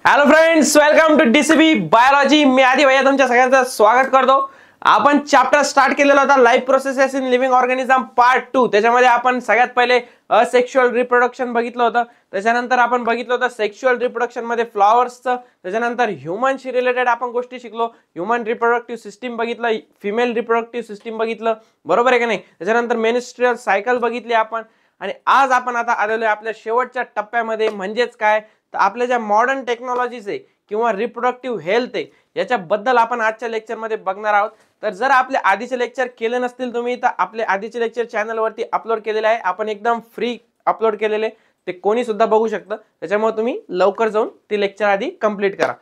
Hello friends, welcome to DCB biology. मी आधी भैया तुमच्या सगळ्यांचं स्वागत करतो। आपण चॅप्टर स्टार्ट केलेला होता life processes in living organism part 2। त्याच्यामध्ये आपण सगळ्यात पहिले असेक्शुअल रिप्रोडक्शन बघितलं होतं। त्याच्यानंतर आपण बघितलं होतं सेक्शुअल रिप्रोडक्शन मध्ये फ्लॉवर्सचं। त्याच्यानंतर ह्यूमनशी रिलेटेड आपण गोष्टी शिकलो। ह्यूमन रिप्रोडक्टिव्ह सिस्टीम बघितलं, फिमेल रिप्रोडक्टिव्ह सिस्टीम बघितलं, बरोबर आहे का नाही। त्याच्यानंतर मेन्स्ट्रुअल सायकल बघितली आपण। आणि आज आपण आता आलेलो आहे आपल्या शेवटच्या टप्प्यामध्ये, म्हणजेच काय तर आपल्या ज्या मॉडर्न टेक्नॉलॉजीज आहे किंवा रिप्रोडक्टिव्ह हेल्थ आहे याच्याबद्दल आपण आजच्या लेक्चर मध्ये बघणार आहोत। तर जर आपले आधीचे लेक्चर केले नसतील तुम्ही तर आपले आधीचे लेक्चर चॅनल वरती अपलोड केलेले आहे। आपण एकदम फ्री अपलोड केलेले, ते कोणी सुद्धा बघू शकतं। त्याच्यामुळे तुम्ही लवकर जाऊन ते लेक्चर आधी कंप्लीट करा।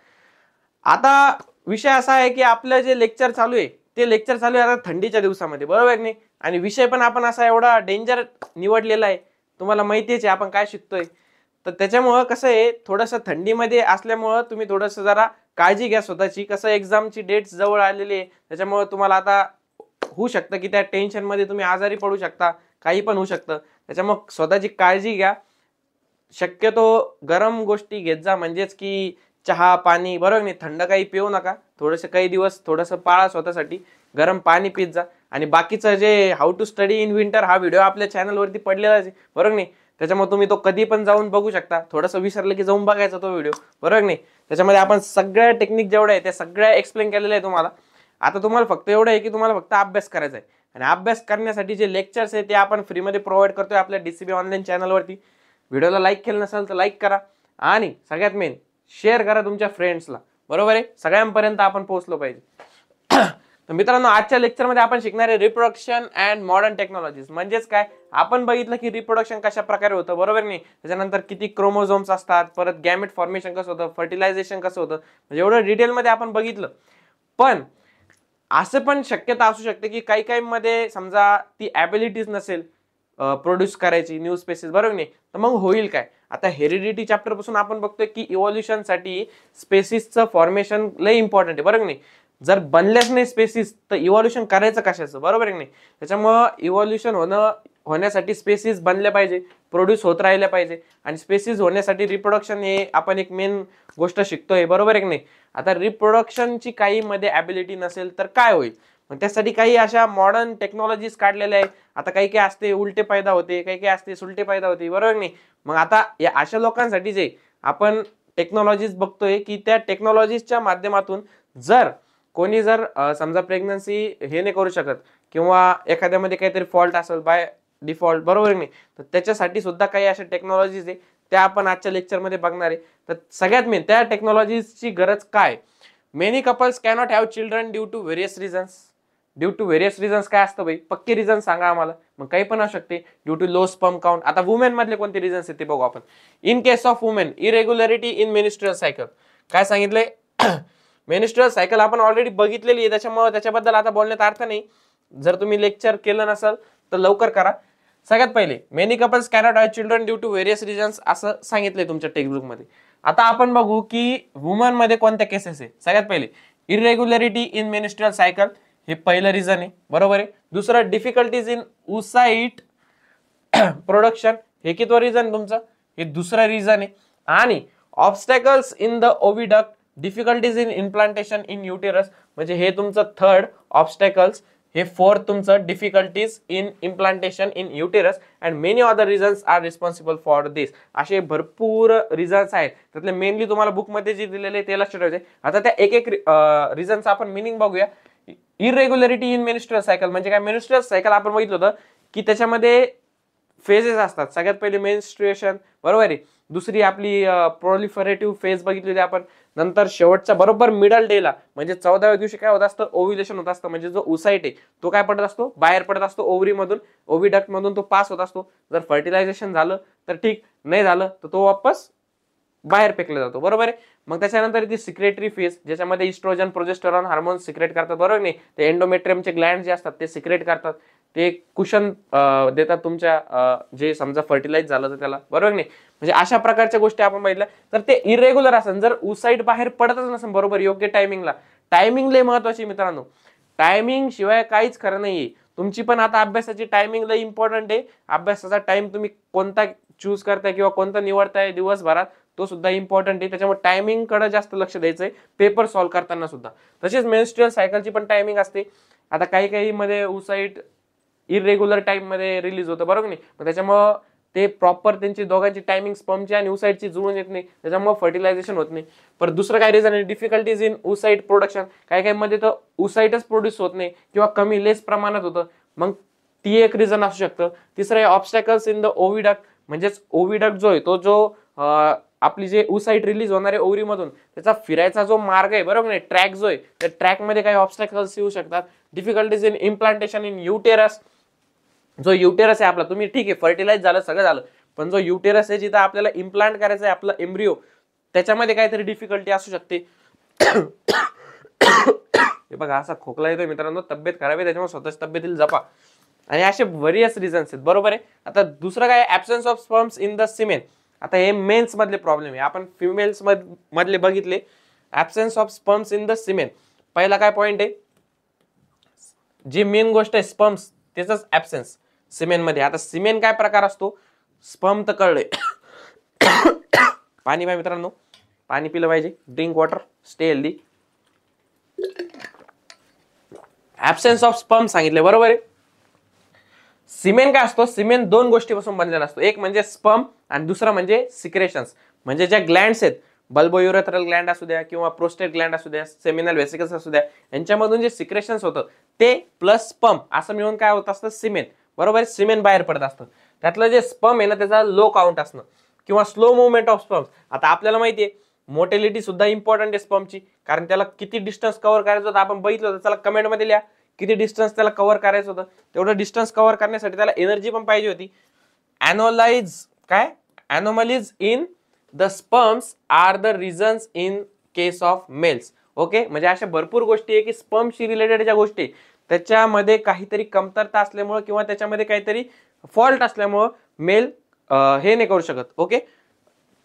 आता विषय असा आहे की आपलं जे लेक्चर चालू आहे ते लेक्चर चालू आहे आता थंडीच्या दिवसामध्ये, बरोबर आहे की नाही। आणि विषय पण आपण असा एवढा डेंजर निवडलेला आहे, तुम्हाला माहितीच आहे आपण काय शिकतोय। तर त्याच्यामुळे कसं आहे, थोडंसं थंडीमध्ये असल्यामुळे तुम्ही थोडंसं जरा काळजी घ्या स्वतःची। कसं एक्झामची डेट जवळ आलेली आहे, त्याच्यामुळे तुम्हाला आता होऊ शकतं की त्या टेन्शन मध्ये तुम्ही आजारी पडू शकता, काही पण होऊ शकतं। त्याच्यामुळे स्वतःची काळजी घ्या। शक्यतो गरम गोष्टी घेत जा, म्हणजेच की चहा पाणी, बरोबर नाही, थंड काही पिऊ नका। थोडंसं काही दिवस थोडंसं पाळा स्वतःसाठी, गरम पाणी पित जा। आणि बाकीचं जे how to study in winter हा व्हिडिओ आपल्या चॅनल वरती पडलेलाच आहे, बरोबर नाही। त्याच्यामुळे तुम्ही तो कधी पण जाऊन बघू शकता। थोडंसं विसरलं की जाऊन बघायचा तो व्हिडिओ, बरोबर नाही। त्याच्यामध्ये आपण सगळ्या टेक्निक जेवढ्या आहे त्या सगळ्या एक्सप्लेन केलेल्या आहे तुम्हाला। आता तुम्हाला फक्त एवढं आहे की तुम्हाला फक्त अभ्यास करायचा आहे। आणि अभ्यास करण्यासाठी जे लेक्चर्स आहे ते आपण फ्रीमध्ये प्रोव्हाइड करतोय आपल्या डीसीबी ऑनलाईन चॅनलवरती। व्हिडिओला लाईक केलं नसेल तर लाईक करा, आणि सगळ्यात मेन शेअर करा तुमच्या फ्रेंड्सला, बरोबर आहे। सगळ्यांपर्यंत आपण पोहोचलो पाहिजे। तर मित्रांनो, आजच्या लेक्चरमध्ये आपण शिकणार आहे रिप्रोडक्शन अँड मॉडर्न टेक्नॉलॉजीज। म्हणजेच काय, आपण बघितलं की रिप्रोडक्शन कशा प्रकारे होतं, बरोबर नाही। त्याच्यानंतर किती क्रोमोझोम्स असतात, परत गॅमेट फॉर्मेशन कसं होतं, फर्टिलायझेशन कसं होतं, म्हणजे एवढं डिटेलमध्ये आपण बघितलं। पण असं पण शक्यता असू शकते की काही काही मध्ये समजा ती ॲबिलिटीज नसेल प्रोड्यूस करायची न्यू स्पेसिस, बरोबर नाही। तर मग होईल काय, आता हेरिडिटी चॅप्टर पासून आपण बघतोय की इव्होल्युशन साठी स्पेसिसचं फॉर्मेशन लय इम्पॉर्टंट आहे, बरोबर नाही। जर बनल्याच नाही स्पेसिस तर इव्होल्युशन करायचं कशाचं, बरोबर आहे नाही। त्याच्यामुळं इव्होल्युशन होण्यासाठी स्पेसिस बनल्या पाहिजे, प्रोड्यूस होत राहिल्या पाहिजे। आणि स्पेसिस होण्यासाठी रिप्रोडक्शन हे आपण एक मेन गोष्ट शिकतोय, बरोबर आहे की नाही। आता रिप्रोडक्शनची काही मध्ये ॲबिलिटी नसेल तर काय होईल, मग त्यासाठी काही अशा मॉडर्न टेक्नॉलॉजीज काढलेल्या आहे। आता काही काही असते उलटे पैदा होते, काही काही असते सुलटे पैदा होते, बरोबर नाही। मग आता या अशा लोकांसाठी जे आपण टेक्नॉलॉजीज बघतोय की त्या टेक्नॉलॉजीजच्या माध्यमातून जर कोणी जर समजा प्रेग्नन्सी हे नाही करू शकत किंवा एखाद्यामध्ये काहीतरी फॉल्ट असेल बाय डिफॉल्ट, बरोबर नाही, तर त्याच्यासाठी सुद्धा काही अशा टेक्नॉलॉजीज आहे त्या आपण आजच्या लेक्चरमध्ये बघणार आहे। तर सगळ्यात मेन त्या टेक्नॉलॉजीजची गरज काय, many couples cannot have children due to various reasons. Due to various reasons काय असतं भाई, पक्के रिझन सांगा आम्हाला। मग काही पण असू शकते, due to low sperm count. आता वुमेन मधले कोणते रिझन्स आहेत ते बघू आपण। In case of women, irregularity in menstrual cycle. काय सांगितलंय, मेनिस्ट्रुअल सायकल आपण ऑलरेडी बघितलेली आहे, त्याच्यामुळे त्याच्याबद्दल आता बोलण्यात अर्थ नाही। जर तुम्ही लेक्चर केलं नसेल तर लवकर करा। सगळ्यात पहिले many couples cannot have children due to various reasons असं सांगितलंय तुमच्या टेक्स्टबुक मध्ये। आता आपण बघू की वुमन मध्ये कोणत्या केसेस आहे। सगळ्यात पहिले इरेग्युलरिटी इन मेनिस्ट्रुअल सायकल, हे पहिलं रिझन आहे, बरोबर आहे। दुसरं डिफिकल्टीज इन उसाइट प्रोडक्शन, हे कितवं रिझन तुमचं, हे दुसरं रिझन आहे। आणि obstacles in the oviduct, difficulties in implantation in uterus, म्हणजे हे तुमचं थर्ड ऑब्स्टॅकल्स। हे फोर्थ तुमचं difficulties in implantation in uterus and many other reasons are responsible for this. असे भरपूर रिझन्स आहेत, त्यातले मेनली तुम्हाला बुक मध्ये जे दिलेले ते लक्षात ठेवायचे। आता त्या एक एक रिझन्स आपण मिनिंग बघूया। इरेग्युलरिटी इन मेनिस्ट्रुअल सायकल म्हणजे काय, मेनिस्ट्रुअल सायकल आपण बघितलं होतं की त्याच्यामध्ये फेजेस असतात। सगळ्यात पहिले मेन्स्ट्रुएशन, बरोबर आहे। दुसरी आपली प्रोलिफरेटिव्ह फेज बघितली होती आपण। नंतर शेवटच्या बरोबर मिडल डेला म्हणजे 14व्या दिवशी काय होत असतं, ओव्ह्युलेशन होत असतं। म्हणजे जो उसाइट आहे तो काय पडत असतो, बाहेर पडत असतो ओव्हरी मधून, ओव्हिडक्ट मधून तो पास होत असतो। जर फर्टिलायझेशन झालं तर ठीक, नाही झालं तर तो वापस बाहेर फेकला जातो, बरोबर आहे। मग त्याच्यानंतर ती सिक्रेटरी फेज, ज्याच्यामध्ये इस्ट्रोजन प्रोजेस्टेरॉन हार्मोन सिक्रेट करतात, बरोबर नाही। ते एंडोमेट्रियमचे ग्लँड जे असतात ते सिक्रेट करतात, ते कुशन देतात तुमच्या जे समजा फर्टिलाइज झालं तर त्याला, बरोबर नाही। म्हणजे अशा प्रकारच्या गोष्टी आपण बघितल्या। तर ते इरेग्युलर असेल, जर उसाइट बाहेर पडतच नसेल बरोबर योग्य टायमिंगला, टायमिंग लय महत्वाची मित्रांनो, टायमिंग शिवाय काहीच खरं नाहीये। तुमची पण आता अभ्यासाची टायमिंग लय इम्पॉर्टंट आहे। अभ्यासाचा टाइम तुम्ही कोणता चूज करताय किंवा कोणता निवडताय दिवसभरात तो सुद्धा इम्पॉर्टंट आहे. त्याच्यामुळे टायमिंग कडे जास्त लक्ष द्यायचंय पेपर सॉल्व्ह करताना सुद्धा. तसेच मेन्स्ट्रुअल सायकलची पण टायमिंग असते. आता काही काही मध्ये ओसाईट इरेग्युलर टाइम मध्ये रिलीज होतं बरोबर नाही, मग त्याच्यामुळं ते प्रॉपर त्यांची दोघांची टायमिंग स्पर्मची आणि ओसाईटची जुळून येत नाही, त्याच्यामुळे फर्टिलायझेशन होत नाही. पर दुसरं काय रिझन आहे, डिफिकल्टीज इन ओसाईट प्रोडक्शन. काही काही मध्ये तर ओसाईटच प्रोड्यूस होत नाही किंवा कमी लेस प्रमाणात होतं, मग ती एक रिझन असू शकतं. तिसरं आहे ऑब्स्टॅकल्स इन द ओव्हिडक्ट. म्हणजेच ओव्हिडक्ट जो आहे तो जो आपली जे ओसाईट रिलीज होणारे ओव्हरी मधून त्याचा फिरायचा जो मार्ग आहे बरोबर नाही, ट्रॅक जो आहे, त्या ट्रॅक मध्ये काही ऑब्स्टॅकल्स येऊ शकतात. Difficulties in implantation in uterus. जो युटेरस आहे आपला, तुम्ही ठीक आहे फर्टिलाइज झालं सगळं झालं, पण जो युटेरस आहे जिथं आपल्याला इम्प्लांट करायचं आहे आपलं एम्ब्रिओ, त्याच्यामध्ये काहीतरी डिफिकल्टी असू शकते. हे बघा असा खोकला येतोय मित्रांनो, तब्येत खराब आहे, त्याच्यामुळे स्वतःच तब्येतील जपा. आणि असे व्हेरियस रिझन्स आहेत बरोबर आहे. आता दुसरं काय, absence of sperms in the semen. आता हे मेन्स मधले प्रॉब्लेम आहे, आपण फिमेल्स मधले बघितले. Absence of sperms in the semen, पहिला काय पॉइंट आहे, जी मेन गोष्ट आहे स्पर्म्स त्याचाच ऍब्सेन्स सिमेन मध्ये. आता सिमेन काय प्रकार असतो, स्पर्म तर कळले. पाणी पाय मित्रांनो, पाणी पिलं पाहिजे, drink water, stay healthy. Absence of sperm सांगितले बरोबर आहे. सिमेन काय असतो, सिमेन दोन गोष्टीपासून बनलेला असतो, एक म्हणजे स्पर्म आणि दुसरा म्हणजे सिक्रेशन्स. म्हणजे ज्या ग्लँड्स आहेत, बल्बोयुरेथ्रल ग्लँड असू द्या किंवा प्रोस्टेट ग्लँड असू द्या, सेमिनल वेसिकल्स असू द्या, यांच्यामधून जे सिक्रेशन्स होतं ते प्लस स्पर्म असं मिळून काय होत असतं, सिमेन बरोबर आहे. सिमेन बाहेर पडत असतं. त्यातलं जे स्पर्म आहे ना त्याचा लो काउंट असणं किंवा स्लो मुवमेंट ऑफ स्पर्म. आता आपल्याला माहिती आहे मोटिलिटी सुद्धा इम्पॉर्टंट आहे स्पर्मची, कारण त्याला किती डिस्टन्स कव्हर करायचं होतं आपण बघितलं होतं. त्याला कमेंट मध्ये लिहा किती डिस्टन्स त्याला कव्हर करायचं होतं. तेवढं डिस्टन्स कव्हर करण्यासाठी त्याला एनर्जी पण पाहिजे होती. Anomalies in the sperms are the reasons in case of males. Okay, म्हणजे अशा भरपूर गोष्टी आहे की स्पर्मशी रिलेटेड ज्या गोष्टी त्याच्यामध्ये काहीतरी कमतरता असल्यामुळे किंवा त्याच्यामध्ये काहीतरी फॉल्ट असल्यामुळे मेल हे नाही करू शकत. ओके,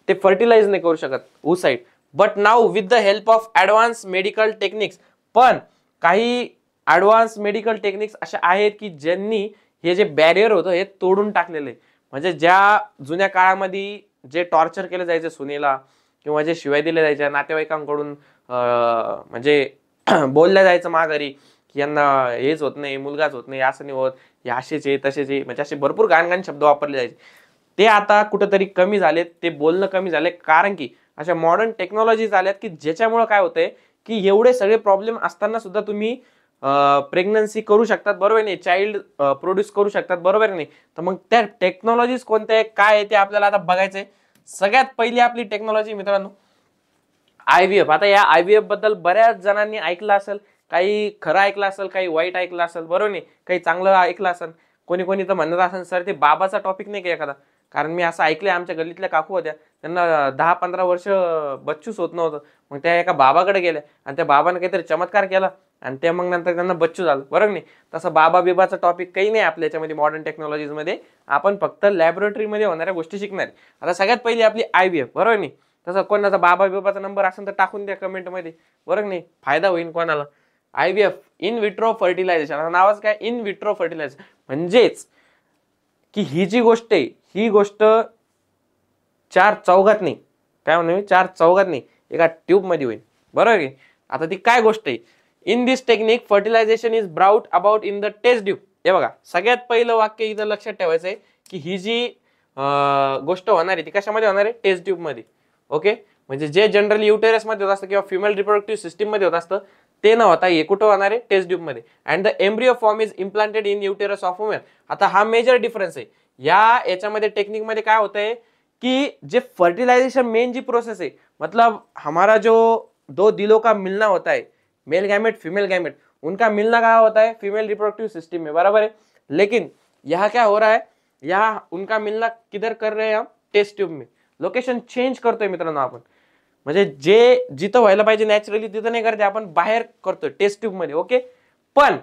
ते फर्टिलाइज नाही करू शकत oocyte. But now with the help of advance medical techniques, पण काही ऍडव्हान्स मेडिकल टेक्निक्स अशा आहेत की ज्यांनी हे जे बॅरियर होतं हे तोडून टाकलेले. म्हणजे ज्या जुन्या काळामध्ये जे टॉर्चर केलं जायचं सुनेला किंवा जे शिवाय दिले जायच्या नातेवाईकांकडून, म्हणजे बोलल्या जायचं माघारी की यांना हेच होत नाही, मुलगाच होत नाही, असं नाही होत, हे असेच आहे तसेच आहे, म्हणजे असे भरपूर घाण शब्द वापरले जायचे. ते आता कुठेतरी कमी झालेत, ते बोलणं कमी झाले, कारण की अशा मॉडर्न टेक्नॉलॉजीज आल्यात की ज्याच्यामुळे काय होतंय की एवढे सगळे प्रॉब्लेम असताना सुद्धा तुम्ही प्रेग्नन्सी करू शकतात बरोबर नाही, चाइल्ड प्रोड्यूस करू शकतात बरोबर नाही. तर मग त्या टेक्नॉलॉजीज कोणत्या आहे काय आहे ते आपल्याला आता बघायचंय. सगळ्यात पहिली आपली टेक्नॉलॉजी मित्रांनो IVF. आता या IVF बद्दल बऱ्याच जणांनी ऐकलं असेल, काही खरं ऐकलं असेल, काही वाईट ऐकलं असेल बरोबर नाही, काही चांगलं ऐकलं असेल. कोणी कोणी तर म्हणत असेल सर ते बाबाचा टॉपिक नाही का एखादा, कारण मी असं ऐकलंय आमच्या गल्लीतल्या काकू होत्या, त्यांना 10-15 वर्ष बच्चूच होत नव्हतं, मग त्या एका बाबाकडे गेल्या आणि त्या बाबाने काहीतरी चमत्कार केला आणि ते मग नंतर त्यांना बच्चू झालं बरोबर नाही. तसं बाबा बिबाचा टॉपिक काही नाही आपल्या याच्यामध्ये मॉडर्न टेक्नॉलॉजीज मध्ये, आपण फक्त लॅबोरेटरीमध्ये होणाऱ्या गोष्टी शिकणार. आता सगळ्यात पहिली आपली IVF बरोबर नाही. तसं कोणाचा बाबा बिबाचा नंबर असेल तर टाकून द्या कमेंट मध्ये बरोबर नाही, फायदा होईल कोणाला. IVF इन विट्रो फर्टिलायझेशन, नावाच काय, इन विट्रो फर्टिलायझेशन. म्हणजेच की ही जी गोष्ट आहे ही गोष्ट चार चौघात नाही, काय म्हणू मी, चार चौघात नाही, एका ट्यूब मध्ये होईल बरोबर की. आता ती काय गोष्ट आहे, in this technique fertilization is brought about in the test tube. हे बघा सगळ्यात पहिलं वाक्य इथं लक्षात ठेवायचं आहे की ही जी गोष्ट होणार आहे ती कशामध्ये होणार आहे, टेस्ट ट्यूब मध्ये. ओके, म्हणजे जे जनरली युटेरस मध्ये होत असतं किंवा फिमेल रिप्रोडक्टिव्ह सिस्टीम मध्ये होत असतं ते न होता हे कुठं होणार आहे, टेस्ट ट्यूब मध्ये. And the embryo form is implanted in uterus of women. आता हा मेजर डिफरन्स आहे याच्यामध्ये टेक्निक मध्ये. काय होतंय कि जे फर्टिलाइजेशन मेन जी प्रोसेस है, मतलब हमारा जो दो दिलों का मिलना होता है, मेल गैमेट फीमेल गैमेट, उनका मिलना कहाँ होता है, फीमेल रिप्रोडक्टिव सिस्टम में बराबर है. लेकिन यहाँ क्या हो रहा है, यहाँ उनका मिलना किधर कर रहे हैं हम, टेस्ट ट्यूब में. लोकेशन चेंज करतोय मित्रांनो आपण, म्हणजे जे जिथं व्हायला पाहिजे नॅचरली तिथं नाही करते, आपण बाहेर करतोय टेस्ट ट्यूब मध्ये. ओके, पण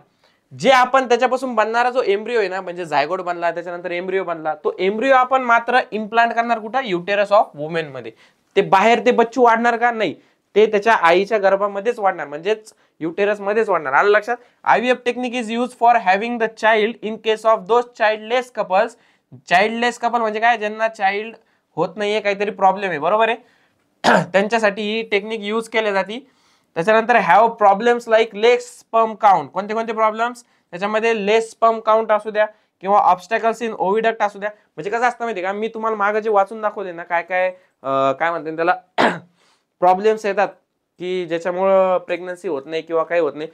जे आपण त्याच्यापासून बनणारा जो एम्ब्रिओ आहे ना, म्हणजे झायगोट बनला त्याच्यानंतर एम्ब्रिओ बनला, तो एम्ब्रिओ आपण मात्र इम्प्लांट करणार कुठं, युटेरस ऑफ वुमेन मध्ये. ते बाहेर ते बच्चू वाढणार का, नाही, ते त्याच्या आईच्या गर्भामध्येच वाढणार, म्हणजेच युटेरस मध्येच वाढणार. आलं लक्षात. IVF technique is use for having the child in case of those childless couples. Childless couple म्हणजे काय, ज्यांना चाइल्ड होत नाहीये, काहीतरी प्रॉब्लेम आहे बरोबर आहे. त्यांच्यासाठी ही टेक्निक यूज केली जाते. त्याच्यानंतर have problems like less sperm count. कोणते कोणते प्रॉब्लेम्स त्याच्यामध्ये? लेस स्पर्म काउंट असू द्या किंवा ऑब्स्टॅकल्स इन ओव्हिडक्ट असू द्या. म्हणजे कसं असतं माहिती का, मी तुम्हाला मागे जे वाचून दाखवले ना काय काय काय म्हणतात त्याला प्रॉब्लेम्स येतात की ज्याच्यामुळं प्रेग्नन्सी होत नाही किंवा काही होत नाही,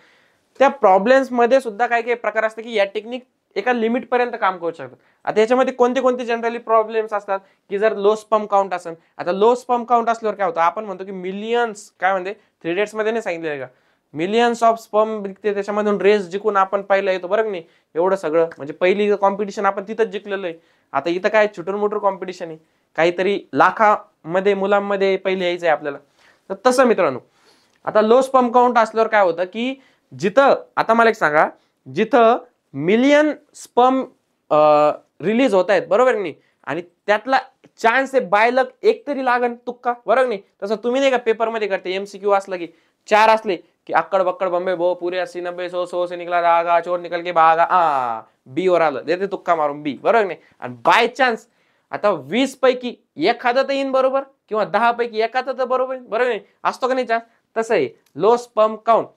त्या प्रॉब्लेम्स मध्ये सुद्धा काही काही प्रकार असतात की या टेक्निक एका लिमिट पर्यंत काम करू शकतात. आता याच्यामध्ये कोणते कोणते जनरली प्रॉब्लेम्स असतात की जर लो स्पर्म काउंट असेल, आता लो स्पर्म काउंट असल्यावर काय होतं, आपण म्हणतो की मिलियन्स, काय म्हणते 3 इडियट्स मध्ये नाही सांगितलं का, मिलियन्स ऑफ स्पर्म निघते त्याच्यामधून रेस जिंकून आपण पहिला येतो बरं नाही. एवढं सगळं म्हणजे पहिली कॉम्पिटिशन आपण तिथंच जिंकलेलो आहे. आता इथं काय छोटं मोठं कॉम्पिटिशन आहे, काहीतरी लाखामध्ये मुलांमध्ये पहिले यायचंय आपल्याला. तर तसं मित्रांनो, आता लो स्पर्म काउंट असल्यावर काय होतं की जिथं, आता मला एक सांगा, जिथं मिलियन स्पर्म रिलीज होत आहेत बरोबर नाही, आणि त्यातला चान्स आहे बायलक एक तरी लागन तुक्का बरोबर नाही. तसं तुम्ही नाही का पेपरमध्ये करते एमसीक्यू असलं की 4 असले की अक्कड़ बक्कड़ बम्बे बो पूरे 80 90 100 से निकला रागा चोर निकल के भागा, बी वर आलं, देते तुक्का मारून बी बरोबर नाही. आणि बाय चान्स आता 20 पैकी एखादं तर येईन बरोबर किंवा 10 पैकी एखादं तर बरोबर बरोबर नाही, असतो का नाही चान्स. तसं आहे लो स्पर्म काउंट,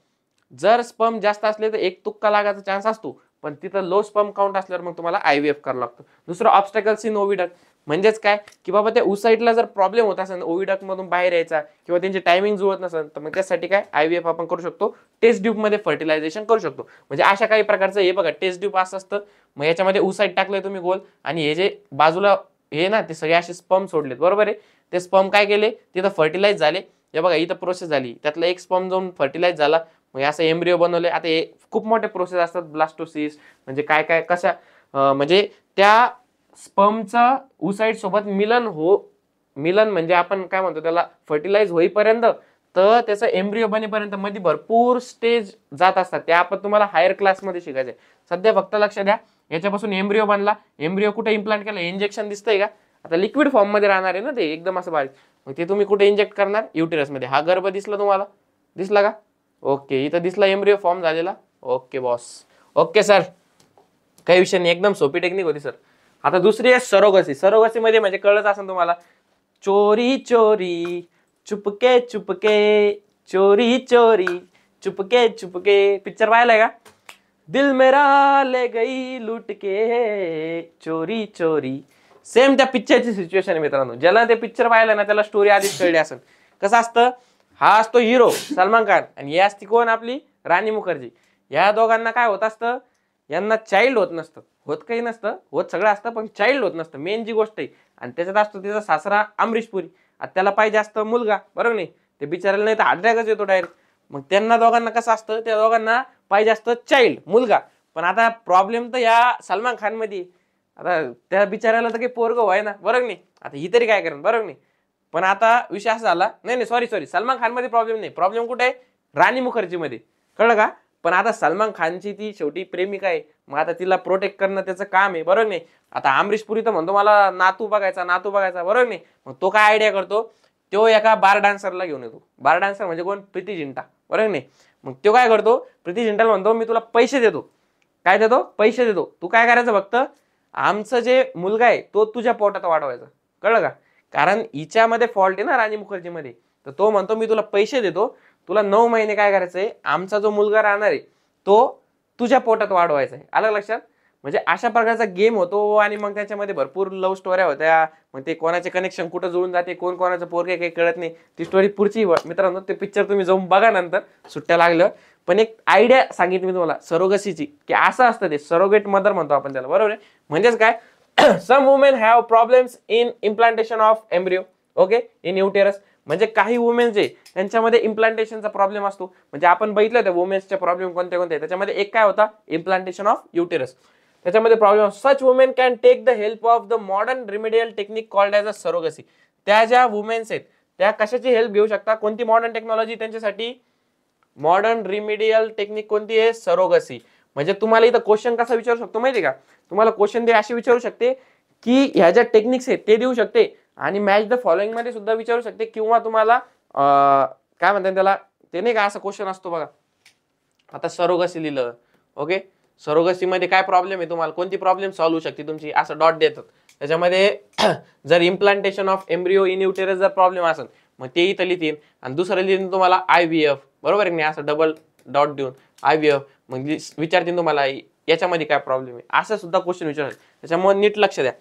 जर स्पर्म जास्त असले तर एक तुक्का लागायचा चान्स असतो, पण तिथं लो स्पर्म काउंट असल्यावर मग तुम्हाला IVF करावं लागतं. दुसरं ऑब्स्टॅकल्स इन ओव्हिडक्ट, म्हणजेच काय की बाबा त्या ओसाइटला जर प्रॉब्लेम होत असेल ओव्हिडक्ट मधून बाहेर यायचा किंवा त्यांची टायमिंग जुळत नसेल, तर मग त्यासाठी काय IVF आपण करू शकतो. टेस्ट ट्यूब मध्ये फर्टिलायझेशन करू शकतो. म्हणजे अशा काही प्रकारचं, हे बघा टेस्ट ट्यूब असं असतं, मग याच्यामध्ये ओसाइट टाकलंय तुम्ही गोल, आणि हे जे बाजूला हे ना ते सगळे असे स्पर्म सोडलेत बरोबर आहे. ते स्पर्म काय केले तिथं फर्टिलाइज झाले. हे बघा इथं प्रोसेस झाली, त्यातला एक स्पर्म जाऊन फर्टिलाइज झाला, मग असं एम्ब्रिओ बनवले. आता हे खूप मोठे प्रोसेस असतात, ब्लास्टोसिस म्हणजे काय काय कशा म्हणजे त्या स्पर्मचा ओसाइट सोबत मिलन म्हणजे आपण काय म्हणतो त्याला फर्टिलाइज होईपर्यंत तर त्याचं एम्ब्रिओ बनेपर्यंत मध्ये भरपूर स्टेज जात असतात. त्या आपण तुम्हाला हायर क्लासमध्ये शिकायचंय. सध्या फक्त लक्ष द्या, याच्यापासून एम्ब्रिओ बनला, एम्ब्रिओ कुठे इम्प्लांट केला, इंजेक्शन दिसतंय का, आता लिक्विड फॉर्म मध्ये राहणार आहे ना ते एकदम असं बारीक, मग ते तुम्ही कुठे इंजेक्ट करणार, युटेरस मध्ये. हा गर्भ दिसला तुम्हाला, दिसला का? ओके, इथं दिसला एम्ब्रिओ फॉर्म झालेला. ओके बॉस, ओके सर, काही विषय नाही, एकदम सोपी टेक्निक होती सर. आता दुसरी आहे सरोगसी. सरोगसी मध्ये म्हणजे कळलंच असेल तुम्हाला, चोरी चोरी चुपके चुपके, चोरी चोरी चुपके चुपके, पिक्चर पाहिलाय का? दिल मेरा ले गई लूट के चोरी चोरी. सेम त्या पिक्चरची सिच्युएशन आहे मित्रांनो. ज्याला ते पिक्चर पाहिलं ना त्याला स्टोरी आधीच कळली असेल. कसं असतं, हा असतो हिरो सलमान खान आणि ही असती कोण आपली राणी मुखर्जी. या दोघांना काय होत असतं, यांना चाइल्ड होत नसतं, होत काही नसतं, होत सगळं असतं पण चाइल्ड होत नसतं, मेन जी गोष्ट आहे. आणि त्याच्यात असतो तिचा सासरा अमरीश पुरी. आता त्याला पाहिजे असतं मुलगा बरोबर नाही, ते बिचारायला नाही तर अड्रॅगच येतो डायरेक्ट. मग त्यांना दोघांना कसं असतं, त्या दोघांना पाहिजे असतं चाइल्ड मुलगा. पण आता प्रॉब्लेम तर या सलमान खान मध्ये, आता त्या बिचारायला तर काही पोरग व्हाय ना बरोबर नाही. आता ही तरी काय करेन बरोबर नाही. पण आता विषय असा झाला, नाही सॉरी सलमान खान मध्ये प्रॉब्लेम नाही, प्रॉब्लेम कुठे आहे, राणी मुखर्जी मध्ये, कळलं का? पण आता सलमान खानची ती शेवटी प्रेमिका आहे, मग आता तिला प्रोटेक्ट करणं त्याचं काम आहे बरोबर नाही. आता अमरीश पुरी तर म्हणतो मला नातू बघायचा बरोबर नाही. मग तो काय आयडिया करतो, तो एका बार डान्सरला घेऊन येतो. बार डान्सर म्हणजे कोण, प्रीती जिंटा बरोबर नाही. मग तो काय करतो, प्रीती जिंटाला म्हणतो मी तुला पैसे देतो. काय देतो, पैसे देतो, तू काय करायचं फक्त, आमचं जे मुलगा आहे तो तुझ्या पोटात वाढवायचा, कळलं का? कारण हिच्यामध्ये फॉल्ट आहे ना राणी मुखर्जी मध्ये. तर तो म्हणतो मी तुला पैसे देतो, तुला 9 महिने काय करायचंय, आमचा जो मुलगा राहणार आहे तो तुझ्या पोटात वाढवायचा आहे. आलं लक्षात? म्हणजे अशा प्रकारचा गेम होतो. आणि मग त्याच्यामध्ये भरपूर लव्ह स्टोऱ्या होत्या. मग ते कोणाचे कनेक्शन कुठं जुळून जाते, कोण कोणाचं पोरगे काही कळत नाही, ती स्टोरी पुढची मित्रांनो. ते पिक्चर तुम्ही जाऊन बघा नंतर सुट्ट्या लागल्यावर. पण एक आयडिया सांगितली मी तुम्हाला सरोगसीची, की असं असतं ते सरोगेट मदर म्हणतो आपण त्याला बरोबर आहे. म्हणजेच काय, some women have problems in implantation of embryo, okay, in uterus. म्हणजे काही वुमेन जे त्यांच्यामध्ये इम्प्लांटेशनचा प्रॉब्लेम असतो. म्हणजे आपण बघितलं त्या वुमेन्सचे प्रॉब्लेम कोणते कोणते, त्याच्यामध्ये एक काय होता, इम्प्लांटेशन ऑफ युटेरस. त्याच्यामध्ये problem, such women can take the help of the modern remedial technique called as a surrogacy. त्या ज्या वुमेन्स आहेत त्या कशाची हेल्प घेऊ शकता, कोणती मॉडर्न टेक्नॉलॉजी त्यांच्यासाठी, मॉडर्न रिमेडियल टेक्निक कोणती आहे, सरोगसी. म्हणजे तुम्हाला इथं क्वेश्चन कसा विचारू शकतो माहिती का, तुम्हाला क्वेश्चन दे अशी विचारू शकते की ह्या ज्या टेक्निक्स आहेत ते देऊ शकते, आणि मॅच द फॉलोइंग मध्ये सुद्धा विचारू शकते. किंवा तुम्हाला काय म्हणतात त्याला, ते नाही का असा क्वेश्चन असतो बघा, आता सरोगसी लिहिलं, ओके, सरोगसी मध्ये काय प्रॉब्लेम आहे, तुम्हाला कोणती प्रॉब्लेम सॉल्व्ह होऊ शकते तुमची, असं डॉट देतात. त्याच्यामध्ये जर implantation of embryo in uterus जर प्रॉब्लेम असेल, मग ते इथं लिहितील आणि दुसरं लिहितील तुम्हाला IVF, बरोबर आहे की नाही, असं डबल डॉट देऊन IVF. मग विचारतील तुम्हाला याच्यामध्ये काय प्रॉब्लेम आहे, असं सुद्धा क्वेश्चन विचारतात. त्याच्यामुळे नीट लक्ष द्या.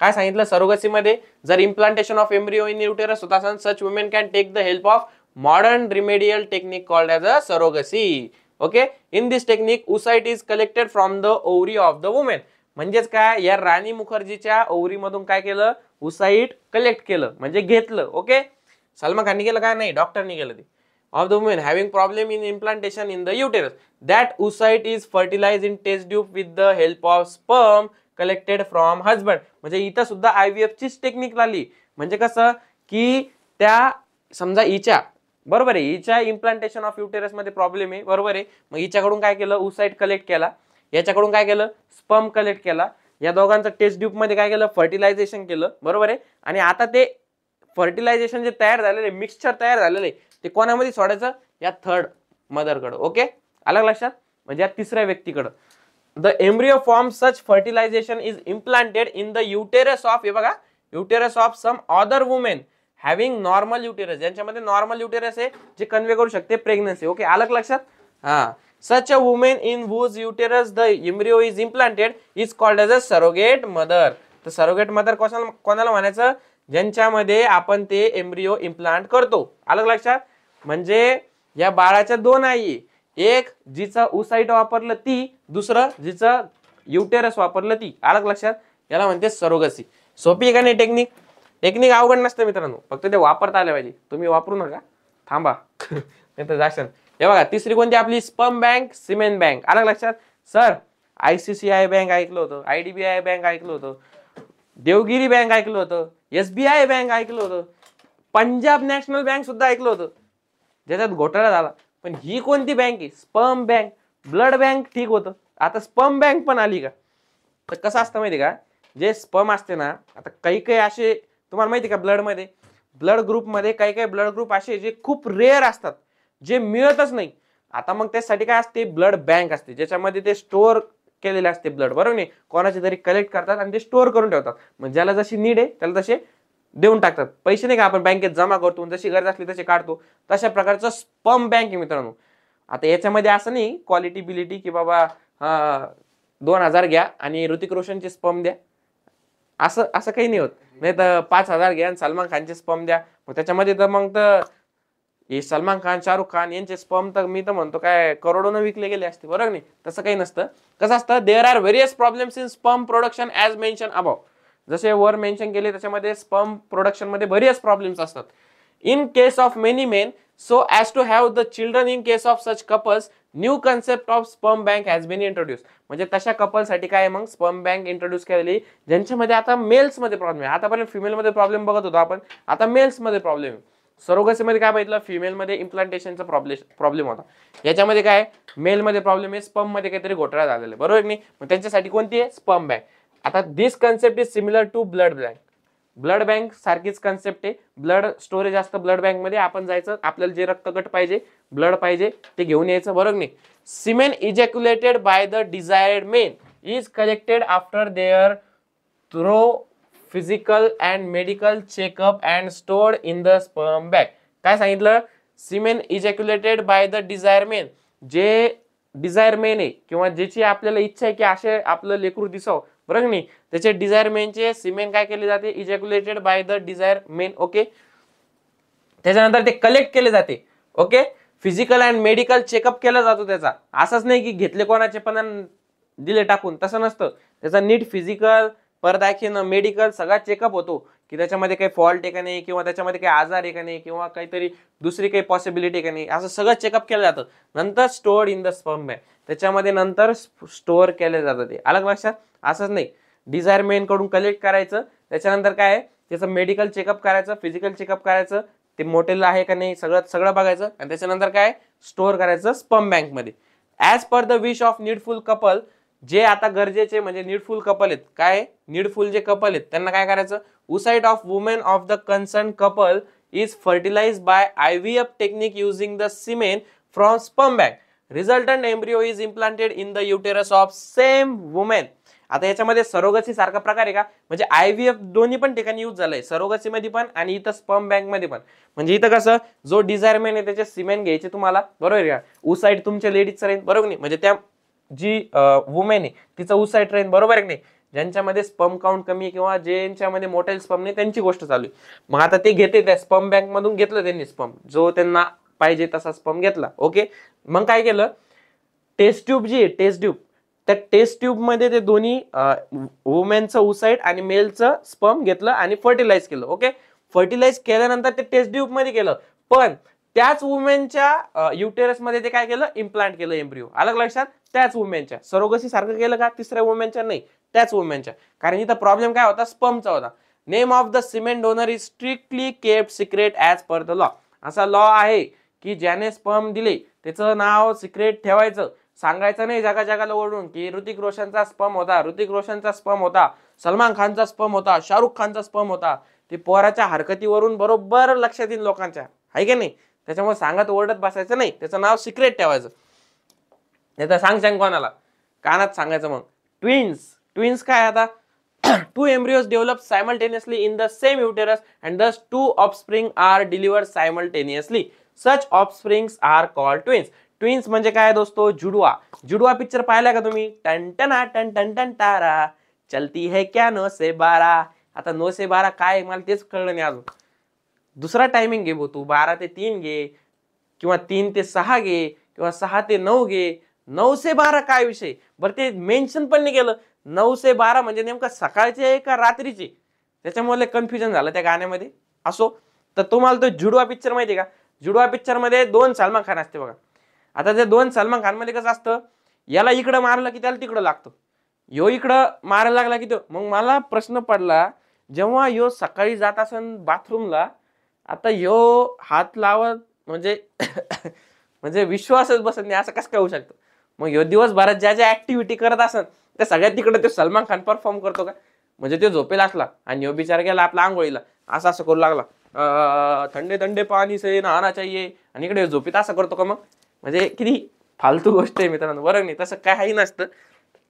काय सांगितलं, सरोगसी मध्ये जर implantation of embryo in uterus होत असेल, such women can take the help of modern remedial technique called as a surrogacy. Okay, in this technique oocyte is collected from the ovary of the woman. म्हणजेच काय, या राणी मुखर्जीच्या ovary मधून काय केलं, oocyte collect केलं म्हणजे घेतलं. ओके, सलमान खानने केलं काय, नाही डॉक्टरनी केलं ते. of the woman having problem in implantation in the uterus, that oocyte is fertilized in test tube with the help of sperm collected from husband. म्हणजे इथं सुद्धा IVF चीच टेक्निक लागली. म्हणजे कसं की त्या समजा हिच्या, बरोबर आहे, हिच्या इम्प्लांटेशन ऑफ युटेरस मध्ये प्रॉब्लेम आहे, बरोबर आहे. मग हिच्याकडून काय केलं, oocyte कलेक्ट केला, याच्याकडून काय केलं, स्पर्म कलेक्ट केला, या दोघांचं टेस्ट ट्यूब मध्ये काय केलं, फर्टिलायझेशन केलं, बरोबर आहे. आणि आता ते फर्टिलायझेशन जे तयार झालेले, मिक्सचर तयार झालेले, ते कोणामध्ये सोडायचं, या थर्ड मदरकडं. ओके, अलग लक्षात, म्हणजे या तिसऱ्या व्यक्तीकडं. The embryo form such fertilization is implanted in the uterus of, हे बघा, uterus of some other women having normal uterus, ज्यांच्यामध्ये नॉर्मल युटेरस आहे, जे कन्वे करू शकते प्रेग्नन्सी. ओके, अलग लक्षात. हा, such a woman in whose uterus the embryo is implanted is called as a surrogate mother. तर surrogate mother कोणाला म्हणायचं, ज्यांच्यामध्ये आपण ते एम्ब्रियो इम्प्लांट करतो. अलग लक्षात, म्हणजे या बाळाच्या दोन आई, एक जिचा oocyte वापरलं ती, दुसरं जिचं युटेरस वापरलं ती. अलग लक्षात, याला म्हणते सरोगसी. सोपी आहे का नाही टेक्निक? टेक्निक अवघड नसतं मित्रांनो, फक्त ते वापरता आले पाहिजे. तुम्ही वापरू नका, थांबा नाही तर जाशाल. हे बघा, तिसरी कोणती आपली, स्पर्म बँक, सिमेंट बँक. अलग लक्षात. सर ICCI बँक ऐकलं होतं, IDBI बँक ऐकलं होतं, देवगिरी बँक ऐकलं होतं, SBI बँक ऐकलं होतं, पंजाब नॅशनल बँक सुद्धा ऐकलं होतं, ज्याच्यात घोटाळा झाला. पण ही कोणती बँक आहे, स्पर्म बँक. ब्लड बँक ठीक होतं, आता स्पर्म बँक पण आली का? तर कसं असतं माहिती का, जे स्पर्म असते ना, आता काही काही असे तुम्हाला माहिती का, ब्लड ग्रुप मध्ये काही काही ब्लड ग्रुप असे जे खूप रेअर असतात, जे मिळतच नाही. आता मग त्यासाठी काय असते, ब्लड बँक असते, ज्याच्यामध्ये ते स्टोअर केलेले असते ब्लड, बरोबर नाही, कोणाचे तरी कलेक्ट करतात आणि ते स्टोअर करून ठेवतात. मग ज्याला जशी नीड आहे त्याला तसे देऊन टाकतात. पैसे नाही का आपण बँकेत जमा करतो, जशी गरज असली तसे काढतो, तशा प्रकारचं स्पर्म बँक आहे मित्रांनो. आता याच्यामध्ये असं नाही क्वालिटी बिलिटी की बाबा 2000 घ्या आणि ऋतिक रोशनचे स्पर्म द्या, असं काही नाही होत. नाही तर 5000 घ्या आणि सलमान खानचे स्पर्म द्या. मग त्याच्यामध्ये तर मग तर हे सलमान खान, शाहरुख खान यांचे स्पर्म तर मी तर म्हणतो काय करोडोनं विकले गेले असते, बरोबर नाही. तसं काही नसतं. कसं असतं, there are various problems in sperm production as mention above. जसे वर मेन्शन केले त्याच्यामध्ये स्पर्म प्रोडक्शन मध्ये व्हेरियस प्रॉब्लेम्स असतात. In case of many men, so as to have the children in case of such couples, new concept of sperm bank has been introduce. म्हणजे तशा कपलसाठी काय मग स्पर्म बँक इंट्रोड्यूस केलेली, ज्यांच्यामध्ये आता mails मध्ये प्रॉब्लेम आहे. आतापर्यंत फिमेल मध्ये प्रॉब्लेम बघत होतो आपण, आता मेल्स मध्ये प्रॉब्लेम आहे. सरोगसी मध्ये काय बघितलं, फिमेल मध्ये इम्प्लांटेशनचा प्रॉब्लेम होता, याच्यामध्ये काय मेल मध्ये प्रॉब्लेम आहे, स्पर्म मध्ये काहीतरी घोटाळा झालेला आहे, बरोबर नाही. मग त्यांच्यासाठी कोणती आहे, स्पर्म बँक. आता this concept is similar to blood bank. Blood bank सारखीच कन्सेप्ट आहे. ब्लड स्टोरेज असतं ब्लड बँक मध्ये, आपण जायचं, आपल्याला जे रक्तगट पाहिजे, ब्लड पाहिजे ते घेऊन यायचं, बरोबर नाही. Semen ejaculated by the desired men is collected after their through physical and medical checkup and stored in the sperm bank. काय सांगितलं, semen ejaculated by the desire men, जे डिझायर मेन आहे किंवा ज्याची आपल्याला इच्छा आहे की असे आपलं लेकरू दिसावं, बरोबर नाही, त्याचे डिझायर मेनचे सिमेन काय केले जाते, ejaculated by the desire men. Okay, त्याच्यानंतर ते कलेक्ट केले जाते. Okay, physical and medical checkup केला जातो त्याचा. असंच नाही की घेतले कोणाचे पण दिले टाकून, तसं नसतं. त्याचा नीट फिजिकल परदाखीन मेडिकल सगळा चेकअप होतो की त्याच्यामध्ये काही फॉल्ट आहे का नाही, किंवा त्याच्यामध्ये काही आजार आहे का नाही, किंवा काहीतरी दुसरी काही पॉसिबिलिटी का नाही, असं सगळं चेकअप केलं जातं. नंतर stored in the sperm bank, त्याच्यामध्ये नंतर स्टोअर केलं जातं ते. अलग लक्षात. असंच नाही, डिझायर मेन कडून कलेक्ट करायचं, त्याच्यानंतर काय त्याचं मेडिकल चेकअप करायचं, फिजिकल चेकअप करायचं, ते मोटेल आहे का नाही सगळं बघायचं, आणि त्याच्यानंतर काय स्टोअर करायचं स्पर्म बँक मध्ये. As per the wish of needful couple, जे आता गरजेचे म्हणजे नीडफुल कपल आहेत, काय नीडफुल जे कपल आहेत त्यांना काय करायचं, oocyte of women of the concern couple is fertilized by IVF technique using the semen from sperm bank. Resultant embryo is implanted in the uterus of same woman आता याच्यामध्ये surrogacy सारखा प्रकार आहे का, म्हणजे IVF दोन्ही पण ठिकाणी यूज झालंय, सरोगसी मध्ये पण आणि इथं स्पर्म बँक मध्ये पण. म्हणजे इथं कसं जो डिझायर मॅन आहे त्याचे सिमेंट घ्यायचे तुम्हाला, बरोबर आहे का, उसाईड तुमच्या लेडीजचं राहील, बरोबर नाही, म्हणजे त्या जी वुमेन आहे तिचं उसाईड राहील, बरोबर आहे की नाही. ज्यांच्यामध्ये स्पर्म काउंट कमी किंवा ज्यांच्यामध्ये मोठे स्पर्म नाही त्यांची गोष्ट चालू आहे. मग आता ते घेते त्या स्पर्म बँक मधून घेतलं त्यांनी स्पर्म, जो त्यांना पाहिजे तसा स्पर्म घेतला. ओके, मग काय केलं, टेस्ट ट्यूब जी आहे, टेस्ट ट्यूब, त्या टेस्ट ट्यूब मध्ये ते दोन्ही वुमेनचं उसाईड आणि मेलचं स्पर्म घेतलं आणि फर्टिलाइज केलं. ओके, फर्टिलाइज केल्यानंतर ते टेस्ट ट्यूब मध्ये केलं, पण त्याच वुमेनच्या युटेरस मध्ये ते काय केलं, इम्प्लांट केलं एम्ब्रिओ. अलग लक्षात, त्याच वुमेनच्या, सरोगसी सारखं केलं का, तिसऱ्या वुमेनच्या नाही, त्याच वुमेनच्या. कारण इथं प्रॉब्लेम काय होता, स्पर्मचा होता. Name of the semen donor is strictly kept secret as per the law. असा लॉ आहे की ज्याने स्पर्म दिले त्याचं नाव सिक्रेट ठेवायचं, सांगायचं नाही जगाला ओढून की ऋतिक रोशनचा स्पर्म होता, ऋतिक रोशनचा स्पर्म होता, सलमान खानचा स्पर्म होता, शाहरुख खानचा स्पर्म होता. ते पोराच्या हरकतीवरून बरोबर लक्षात येईल लोकांच्या, आहे की नाही. त्याच्यामुळे सांगत ओरडत बसायचं नाही, त्याचं नाव सिक्रेट ठेवायचं. नाही तर सांग कोणाला, कानात सांगायचं. मग ट्विन्स काय, आता two embryos develop simultaneously in the same uterus and thus two offspring are delivered simultaneously. Such offsprings are called twins. Twins म्हणजे काय दोस्तो, जुडवा पिक्चर पाहिला का तुम्ही, टन टना टन टन टन तारा चलती है क्या 9 से 12. आता 9 से 12 काय, मला तेच कळलं नाही अजून. दुसरा टायमिंग घे भाऊ, तू 12 ते 3 घे किंवा 3 ते 6 घे किंवा 6 ते 9 घे. 9 से 12 काय विषय, बरं ते मेन्शन पण नाही केलं. 9 से 12 म्हणजे नेमकं सकाळचे का रात्रीचे, त्याच्यामुळे कन्फ्युजन झालं त्या गाण्यामध्ये. असो, तर तुम्हाला तो जुडवा पिक्चर माहिती का, जुडवा पिक्चर मध्ये 2 सलमान खान असते बघा. आता त्या 2 सलमान खान मध्ये कसं असतं, याला इकडं मारलं की त्याला तिकडं लागतं, यो इकडं मारायला लागला की तो. मग मला प्रश्न पडला, जेव्हा यो सकाळी जात असन बाथरूमला, आता यो हात लावत म्हणजे म्हणजे विश्वासच बसत नाही, असं कसं काय होऊ शकतं. मग ह्यो दिवसभरात ज्या ऍक्टिव्हिटी करत असन त्या सगळ्यात तिकडे तो सलमान खान परफॉर्म करतो का. म्हणजे तो झोपेला असला आणि ह्यो बिचार गेला आपला आंघोळीला, असं करू लागला, थंडे थंडे पाणी से नहाना चाहिए, आणि इकडे झोपेत असं करतो का. मग म्हणजे किती फालतू गोष्ट आहे मित्रांनो, बरं नाही, तसं काही नसतं.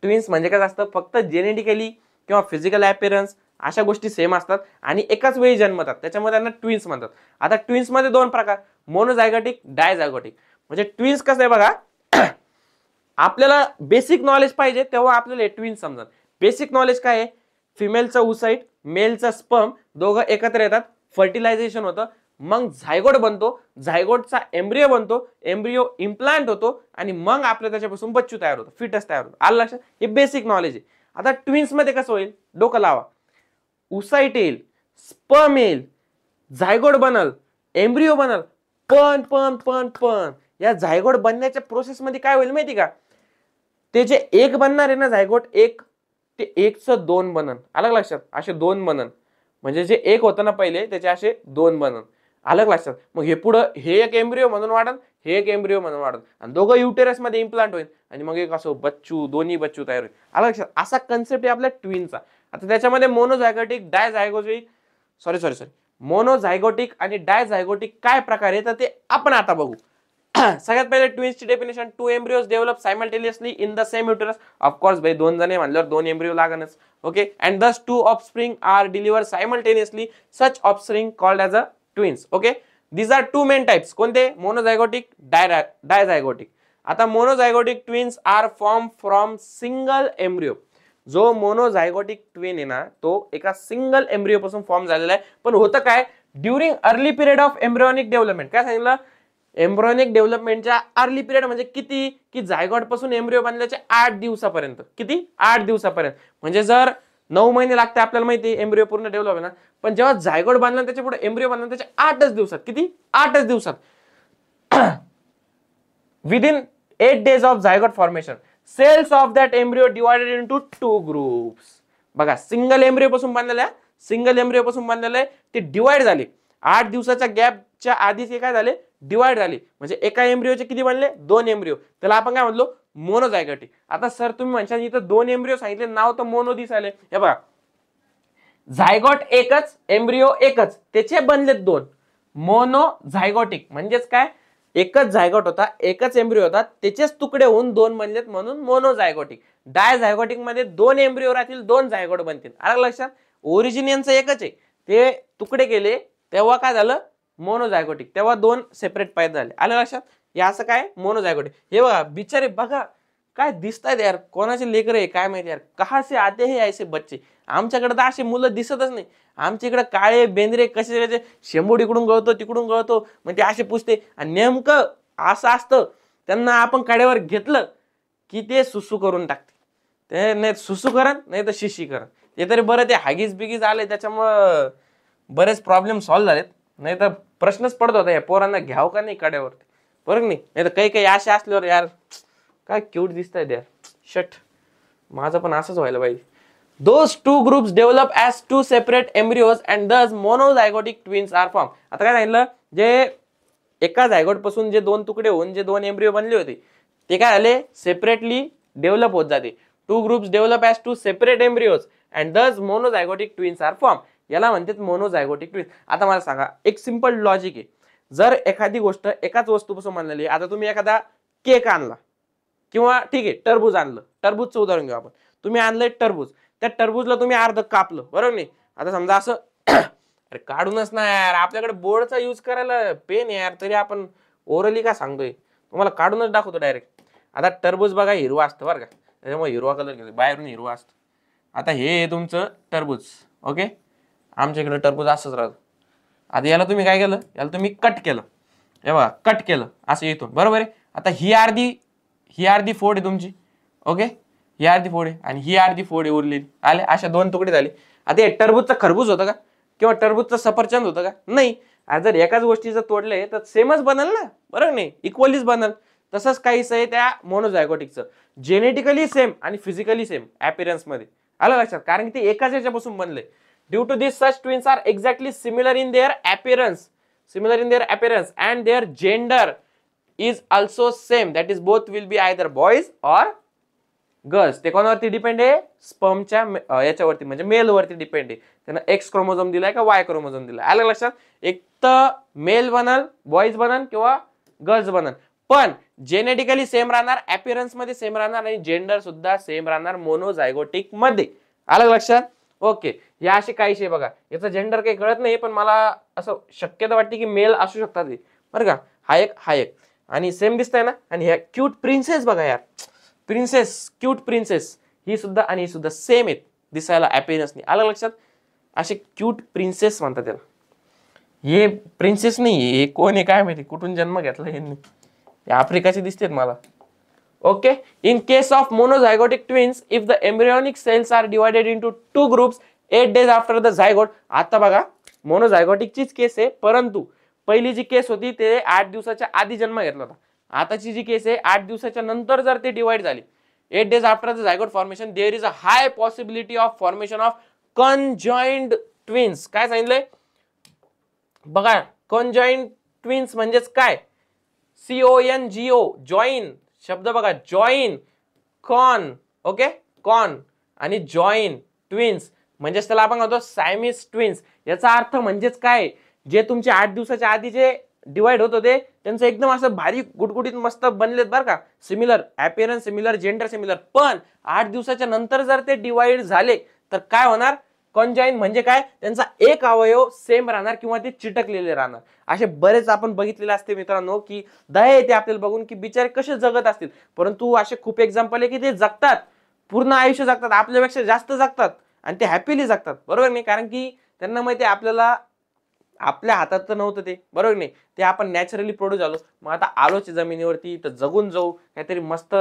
ट्विन्स म्हणजे काय असतं, फक्त जेनेटिकली किंवा फिजिकल अपीअरन्स अशा गोष्टी सेम असतात आणि एकाच वेळी जन्मतात, त्याच्यामुळे त्यांना ट्विन्स म्हणतात. आता ट्विन्स मध्ये 2 प्रकार, मोनोझायगोटिक, डायझायगोटिक. म्हणजे ट्विन्स कसं आहे बघा, आपल्याला बेसिक नॉलेज पाहिजे तेव्हा आपल्याला ट्विन्स समजतात. बेसिक नॉलेज काय आहे, फिमेलचं उसाईट, मेलचं स्पर्म दोघं एकत्र येतात, फर्टिलायझेशन होतं, मग झायगोट बनतो, झायगोटचा एम्ब्रिओ बनतो, एम्ब्रिओ इम्प्लांट होतो आणि मग आपल्या त्याच्यापासून बच्चू तयार होतो, फिटस तयार होतो. आलं लक्षात, हे बेसिक नॉलेज आहे. आता ट्विन्स मध्ये कसं होईल, डोकं लावा, उसाईट येईल, स्पर्म येईल, झायगोट बनल, एम्ब्रिओ बनल, पण या झायगोट बनण्याच्या प्रोसेस मध्ये काय होईल माहिती का, ते जे एक बनणार आहे ना झायगोट, एक ते 1चं 2 बनन. अलग लक्षात, असे 2 बनन, म्हणजे जे एक होतं ना पहिले त्याचे असे 2 बनन. अलग लक्षात, मग हे पुढं हे एक एम्ब्रिओ म्हणून वाढन, हे एक एम्ब्रिओ म्हणून वाढन, आणि दोघं युटेरस मध्ये इम्प्लांट होईल आणि मग एक असं बच्चू, दोन्ही बच्चू तयार होईल. अलग लक्षात, असा कन्सेप्ट आहे आपल्या ट्विनचा. आता त्याच्यामध्ये मोनोझायगोटिक, डायझायगोटिक, सॉरी मोनोझायगोटिक आणि डायझायगोटिक काय प्रकार आहे तर ते आपण आता बघू. सगळ्यात पहिले ट्विन्सची definition, 2 embryos develop simultaneously in the same uterus. Of course भाई 2 जण म्हणल्यावर 2 embryo लागणच. Okay, and these 2 offspring are deliver simultaneously, such offspring called as a twins. Okay, these are 2 main types. कोणते, मोनोझायगोटिक, डायझायगोटिक. आता monozygotic twins are form from single embryo. जो monozygotic twin आहे ना तो एका सिंगल एम्ब्रिओ पासून form झालेला आहे. पण होतं काय, during early period of embryonic development. काय सांगितलं, एम्ब्रिओनिक डेव्हलपमेंटच्या अर्ली पिरियड म्हणजे किती, की झायगोट पासून एम्ब्रिओ बनल्याच्या 8 दिवसापर्यंत. किती, 8 दिवसापर्यंत. म्हणजे जर 9 महिने लागते आपल्याला माहिती आहे एम्ब्रिओ पूर्ण डेव्हलप आहे ना, पण जेव्हा झायगोट बनला त्याच्या पुढे एम्ब्रिओ बनला त्याच्या 8च दिवसात. किती, 8च दिवसात. Within 8 days of zygote formation, cells of that embryo divided into 2 groups. बघा, सिंगल एम्ब्रिओ पासून बनलेलं आहे ते डिवाइड झाले. 8 दिवसाच्या गॅपच्या आधीच हे काय झाले, डिवाइड झाले. म्हणजे एका एम्ब्रिओचे किती बनले, 2 एम्ब्रिओ. त्याला आपण काय म्हणलो, मोनोझायगोटिक. आता सर तुम्ही म्हणशाल इथं 2 एम्ब्रिओ सांगितले, नाव तर मोनो दिसायले. हे बघा, झायगोट एकच, एम्ब्रिओ एकच, त्याचे बनलेत 2. मोनोझायगोटिक म्हणजेच काय, एकच झायगोट होता, एकच एम्ब्रिओ होता, त्याचेच तुकडे होऊन दोन बनलेत म्हणून मोनोझायगोटिक. डायझायगोटिक मध्ये दोन एम्ब्रिओ राहतील, दोन झायगोट बनतील. आलं लक्षात? ओरिजिन यांचं एकच आहे, ते तुकडे केले तेव्हा काय झालं मोनोझायगोटिक, तेव्हा दोन सेपरेट पैदा झाले. आलं लक्षात? हे असं काय मोनोझायगोटिक. हे बघा बिचारे बघा काय दिसतायत यार, कोणाचे लेकर आहे काय माहिती यार, कहा से आते हैं ऐसे बच्चे. आमच्याकडे तर असे मुलं दिसतच नाही. आमच्या इकडे काळे बेंद्रे कसे कसे शेंबूड इकडून गळतो तिकडून गळतो, म्हणजे असे पुसते. आणि नेमकं असं असतं, त्यांना आपण कड्यावर घेतलं की ते सुसू करून टाकते. ते नाही सुसू करण नाही तर शिशी करण. ते तरी बरं ते हागीज बिगीज आले त्याच्यामुळं बरेच प्रॉब्लेम सॉल्व्ह झालेत, नाही तर प्रश्नच पडत होता या पोरांना घ्याव का नाही कड्यावरती. बरोबर नाही? नाही तर काही काही असे असल्यावर यार काय क्यूट दिसतायत यार. शट, माझं पण असंच व्हायला पाहिजे. Those two groups develop as two separate embryos and thus monozygotic twins are formed. आता काय सांगितलं, जे एका झायगोट पासून जे दोन तुकडे होऊन जे दोन एम्ब्रिओ बनले होते ते काय झाले सेपरेटली डेव्हलप होत जाते. Two groups develop as two separate embryos and these monozygotic twins are form. याला म्हणतात मोनोझायगोटिक ट्विन्स. आता मला सांगा, एक सिंपल लॉजिक आहे. जर एखादी गोष्ट एकाच वस्तूपासून बनलेली, आता तुम्ही एखादा केक आणला किंवा ठीक आहे टरबूज आणलं, टरबूजचं उदाहरण घेऊ आपण. तुम्ही आणलंय टरबूज, त्या टरबूजला तुम्ही अर्ध कापलं, बरोबर नाही? आता समजा असं अरे काढूनच ना यार, आपल्याकडे बोर्डचा यूज करायला पेन यार, तरी आपण ओरली का सांगतोय, तुम्हाला काढूनच दाखवतो डायरेक्ट. आता टरबूज बघा हिरवा असतं बरं का, त्याच्यामुळे हिरवा कलर घेतो, बाहेरून हिरवा असतं. आता हे तुमचं टरबूज, ओके. आमच्या इकडे टरबूज असंच राहतं. आता याला तुम्ही काय केलं, याला तुम्ही कट केलं, हे बघा कट केलं असं इथून, बरोबर आहे. आता ही अर्धी फोड आहे तुमची, ओके. ही अर्धी फोड आहे आणि ही अर्धी फोड आहे उरलेली. आले अशा दोन तुकडे झाले. आता हे टरबूजचं खरबूज होतं का किंवा टरबूजचं सफरचंद होतं का? नाही. जर एकाच गोष्टीचं तोडलंय तर सेमच बनल ना, बरोबर नाही? इक्वलीच बनल. तसंच काहीच आहे त्या मोनोझायगोटिकचं, जेनेटिकली सेम आणि फिजिकली सेम अपीअरन्स मध्ये. आलं लक्षात? कारण की ते एकाच याच्यापासून बनले. Due to this such twins are exactly similar in their appearance and their gender is also same, that is both will be either boys or girls. ते कोणावरती डिपेंड आहे? स्पर्मच्या याच्यावरती, म्हणजे मेल वरती डिपेंड आहे. त्यांना एक्स क्रोमोझोम दिलाय का वाय क्रोमोझोम दिलाय. आलं लक्षात? एक तर मेल बनल, बॉईज बनल किंवा गर्ल्स बनल, पण जेनेटिकली सेम राहणार, अपीअरन्स मध्ये सेम राहणार आणि जेंडर सुद्धा सेम राहणार मोनोझायगोटिक मध्ये. आलं लक्षात? ओके. या असे काहीशे बघा, याचं जेंडर काही कळत नाही, पण मला असं शक्यता वाटते की मेल असू शकतात बरं का. हा एक आणि सेम दिसतंय ना. आणि ह्या क्यूट प्रिन्सेस बघा यार, प्रिन्सेस, क्यूट प्रिन्सेस, ही सुद्धा आणि ही सुद्धा सेम आहेत दिसायला अपीअरन्सनी. आलं लक्षात? असे क्यूट प्रिन्सेस म्हणतात त्याला. हे प्रिन्सेस नाही, हे कोण आहे काय माहिती, कुठून जन्म घेतला यांनी. आफ्रिकाचे दिसतात मला. Okay. In case of monozygotic twins, if the embryonic cells are divided into two groups 8 days after the zygote. आता बघा मोनोझायगोटिकचीच केस आहे, परंतु पहिली जी केस होती ते 8 दिवसाच्या आधी जन्म घेतला होता. आताची जी केस आहे 8 दिवसाच्या नंतर जर ते डिवाइड झाली, 8 days after the zygote formation, there is a high possibility of formation of conjoined twins. काय सांगितलंय बघा, कंजॉइंड ट्विन्स म्हणजेच काय? CONGO, जॉईन शब्द बघा, जॉईन, कॉन, ओके, कॉन आणि जॉईन ट्विन्स म्हणजेच त्याला आपण म्हणतो सायमिस ट्विन्स. याचा अर्थ म्हणजेच काय? जे तुमचे 8 दिवसाच्या आधी जे डिवाइड होत होते त्यांचं एकदम असं भारी गुटगुटीत मस्त बनलेत बरं का, similar appearance, similar gender, similar. पण 8 दिवसाच्या नंतर जर ते डिवाइड झाले तर काय होणार? कंजॉईन म्हणजे काय? त्यांचा एक अवयव सेम राहणार किंवा ते चिटकलेले राहणार. असे बरेच आपण बघितलेले असते मित्रांनो, की दया येते आपल्याला बघून की बिचारे कसे जगत असतील. परंतु असे खूप एक्झाम्पल आहे की ते जगतात, पूर्ण आयुष्य जगतात, आपल्यापेक्षा जास्त जगतात आणि ते हॅपीली जगतात. बरोबर नाही? कारण की त्यांना माहिती आहे आपल्याला आपल्या हातात तर नव्हतं ते, बरोबर नाही? ते आपण नॅचरली प्रोड्यूस झालो. मग आता आलोच जमिनीवरती तर जगून जाऊ, काहीतरी मस्त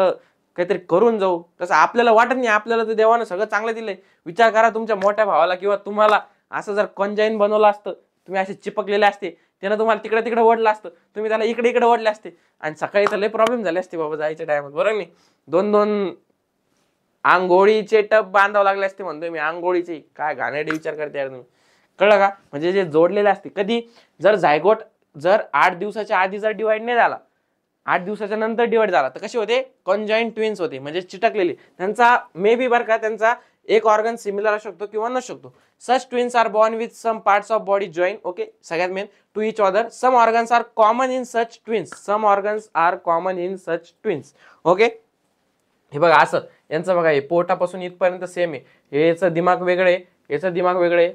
काहीतरी करून जाऊ. तसं आपल्याला वाटत नाही, आपल्याला तर देवानं सगळं चांगलं दिलंय. विचार करा तुमच्या मोठ्या भावाला किंवा तुम्हाला असं जर कंजाईन बनवलं असतं, तुम्ही असे चिपकलेले असते, त्यानं तुम्हाला तिकडे तिकडे ओढलं असतं, तुम्ही त्याला इकडे इकडे ओढले असते आणि सकाळी तर लय प्रॉब्लेम झाले असते बाबा जायच्या टायमात. बरोबर नाही? 2-2 आंघोळीचे टब बांधावं लागले असते म्हणतोय मी. आंघोळीचे काय घाणेरडे विचार करते यार तुम्ही, कळलं का? म्हणजे जे जोडलेले असते, कधी जर झायगोट जर 8 दिवसाच्या आधी जर डिवाइड नाही झाला, 8 दिवसाच्या नंतर डिवाइड झाला तर कसे होते? कंजॉईंट ट्विन्स होते, म्हणजे चिटकलेले. त्यांचा मे बी बरं का, त्यांचा एक ऑर्गन सिमिलर असू शकतो किंवा नसू शकतो. Such twins are born with some parts of body join, okay, सगळ्यात main to each other. Some organs are common in such twins, some organs are common in such twins, okay. हे बघा असं यांचं बघा, हे पोटापासून इथपर्यंत सेम आहे, याचं दिमाग वेगळे, याचं दिमाग वेगळे,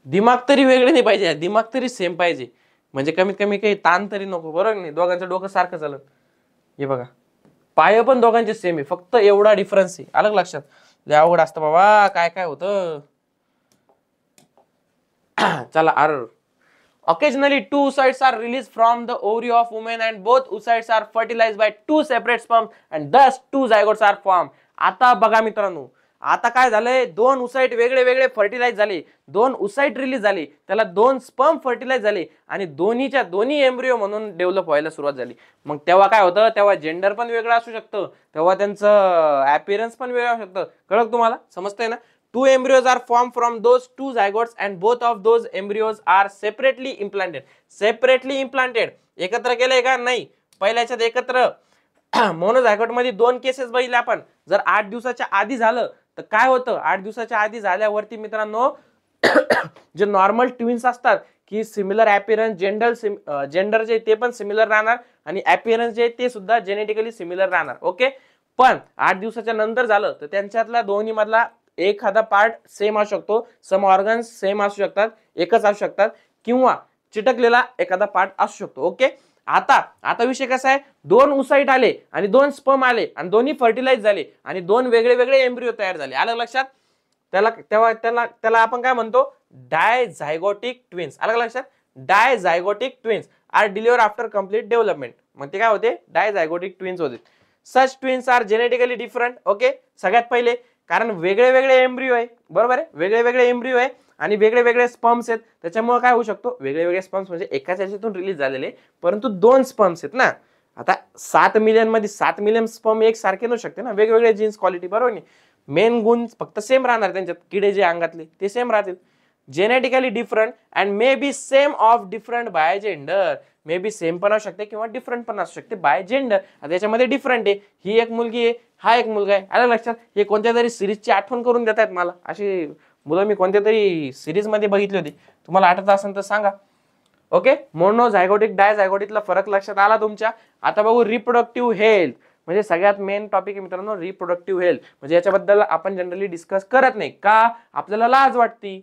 दिमाग तरी वेगळे नाही पाहिजे, दिमाग तरी सेम पाहिजे, म्हणजे कमीत कमी काही ताण तरी नको, बरोबर नाही, दोघांचं डोकं सारखं चालत. हे बघा पाय पण दोघांचे सेम आहे, फक्त एवढा डिफरन्स आहे, अलग लक्षात. लय अवघड असतं बाबा, काय काय होतं. चला R. Occasionally, two oocytes are released from the ovary of women and both oocytes are fertilized by two separate sperms and thus two zygotes are formed. आता बघा मित्रांनो, आता काय झालंय, दोन oocyte वेगळे वेगळे फर्टिलाइज झाले, दोन oocyte रिलीज झाले, त्याला दोन स्पर्म फर्टिलाइज झाले आणि दोन्हीच्या दोन्ही एम्ब्रिओ म्हणून डेव्हलप व्हायला सुरुवात झाली. मग तेव्हा काय होतं, तेव्हा जेंडर पण वेगळं असू शकतं, तेव्हा त्यांचं अपीअरन्स पण वेगळं असू शकतं. कळलं तुम्हाला, समजतंय ना. Two embryos are formed from those two zygotes and both of those embryos are separately implanted. Separately implanted. एकत्र केलंय का, नाही, पहिल्याच्यात एकत्र. मोनोझायगोट मध्ये दोन केसेस बघितले आपण. जर 8 दिवसाच्या आधी झालं तर काय होतं, 8 दिवसाच्या आधी झाल्यावरती मित्रांनो जे नॉर्मल ट्विन्स असतात की सिमिलर अपीअरन्स, जेंडर जे ते पण सिमिलर राहणार आणि अपीअरन्स जे ते सुद्धा जेनेटिकली सिमिलर राहणार, ओके. पण 8 दिवसाच्या नंतर झालं तर त्यांच्यातला दोन्ही मधला एखादा पार्ट सेम असू शकतो, सम ऑर्गन्स सेम असू शकतात, एकच असू शकतात, किंवा चिटकलेला एखादा पार्ट असू शकतो, ओके. आता विषय कसा आहे, दोन oocyte आले आणि दोन स्पर्म आले आणि दोन्ही फर्टिलाइज झाले आणि दोन वेगळे वेगळे एम्ब्रिओ तयार झाले, आलं लक्षात. त्याला आपण काय म्हणतो, डायझायगोटिक ट्विन्स, आलं लक्षात. Dizygotic twins are deliver after complete development. मग ते काय होते, डायझायगोटिक ट्विन्स होते. Such twins are genetically different, okay. सगळ्यात पहिले कारण वेगळे वेगळे एम्ब्रिओ आहे, बरोबर आहे, वेगळे वेगळे एम्ब्रिओ आहे आणि वेगळे वेगळे स्पर्म्स आहेत, त्याच्यामुळे काय होऊ शकतो, वेगळे वेगळे स्पर्म्स म्हणजे एकाच याच्यातून रिलीज झालेले परंतु दोन स्पर्म्स आहेत ना. आता 7 मिलियन मध्ये 7 मिलियन स्पर्म एक सारखे नसू शकते ना, वेगवेगळे जीन्स क्वालिटी, बरोबर नाही. मेन गुण फक्त सेम राहणार त्यांच्यात, किडे जे अंगातले ते सेम राहतील. Genetically different and may be same of different by gender, may be same पण असू शकते किंवा डिफरंट पण असू शकते बाय जेंडर. त्याच्यामध्ये डिफरंट आहे, ही एक मुलगी आहे, हा एक मुलगा आहे, आलं लक्षात. हे कोणत्या तरी सिरीजची आठवण करून देत आहेत मला, अशी मुलं मी कोणत्या तरी सिरीज मध्ये बघितली होती, तुम्हाला आठवत असेल तर सांगा, ओके. मोनोझायगोटिक डायझायगोटिकला फरक लक्षात आला तुमच्या. आता बघू रिप्रोडक्टिव्ह हेल्थ, म्हणजे सगळ्यात मेन टॉपिक आहे मित्रांनो, रिप्रोडक्टिव्ह हेल्थ. म्हणजे याच्याबद्दल आपण जनरली डिस्कस करत नाही का, आपल्याला लाज वाटती,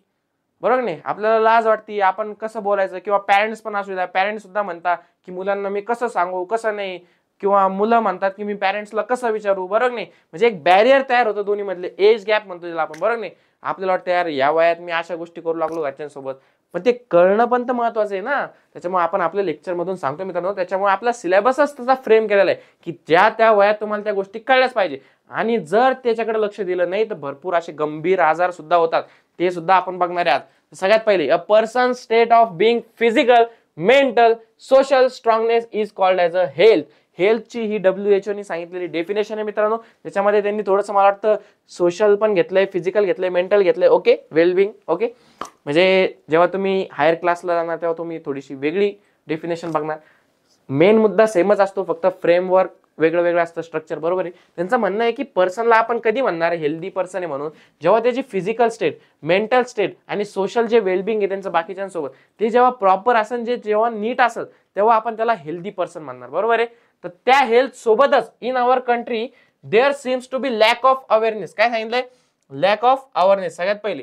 बरोबर नाही, आपल्याला लाज वाटती, आपण कसं बोलायचं, किंवा पॅरेंट्स पण असू द्या, पॅरेंट्स सुद्धा म्हणतात की मुलांना मी कसं सांगू कसं नाही, किंवा मुलं म्हणतात की मी पॅरेंट्सला कसं विचारू, बरोबर नाही. म्हणजे एक बॅरियर तयार होतं दोन्ही मधले, एज गॅप म्हणतो त्याला आपण, बरोबर नाही. आपल्याला वाटतं यार या वयात मी अशा गोष्टी करू लागलो घरच्यांसोबत, पण ते कळणं पण तर महत्वाचं आहे ना. त्याच्यामुळे आपण आपल्या लेक्चर मधून सांगतो मित्रांनो, त्याच्यामुळे आपला सिलेबसच तसा फ्रेम केलेला आहे की ज्या त्या वयात तुम्हाला त्या गोष्टी कळल्याच पाहिजे. आणि जर त्याच्याकडे लक्ष दिलं नाही तर भरपूर असे गंभीर आजार सुद्धा होतात, ते सुद्धा आपण बघणार आहात. सगळ्यात पहिले, a person state of being physical, mental, social strongness is called as a health. हेल्थची ही WHO ने सांगितलेली डेफिनेशन आहे मित्रांनो. त्याच्यामध्ये त्यांनी थोडंसं मला वाटतं सोशल पण घेतलंय, फिजिकल घेतलंय, मेंटल घेतलंय, ओके, वेलबिंग, ओके. म्हणजे जेव्हा तुम्ही हायर क्लासला जाणार तेव्हा तुम्ही थोडीशी वेगळी डेफिनेशन बघणार. मेन मुद्दा सेमच असतो, फक्त फ्रेमवर्क वेगळं वेगळं असतं, स्ट्रक्चर, बरोबर आहे. त्यांचं म्हणणं आहे की पर्सनला आपण कधी म्हणणार हेल्दी पर्सन आहे म्हणून, जेव्हा त्याची फिजिकल स्टेट, मेंटल स्टेट आणि सोशल जे वेलबिंग आहे त्यांचं बाकीच्यांसोबत ते जेव्हा प्रॉपर असेल, जेव्हा नीट असेल, तेव्हा आपण त्याला हेल्दी पर्सन म्हणणार, बरोबर आहे. तर त्या हेल्थ सोबतच in our country there seems to be lack of awareness. काय सांगितलंय, लॅक ऑफ अवेअरनेस. सगळ्यात पहिले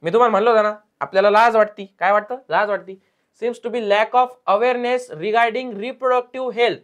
मी तुम्हाला म्हणलं होतं ना, आपल्याला लाज वाटती, काय वाटतं, लाज वाटती. Seems to be lack of awareness regarding reproductive health.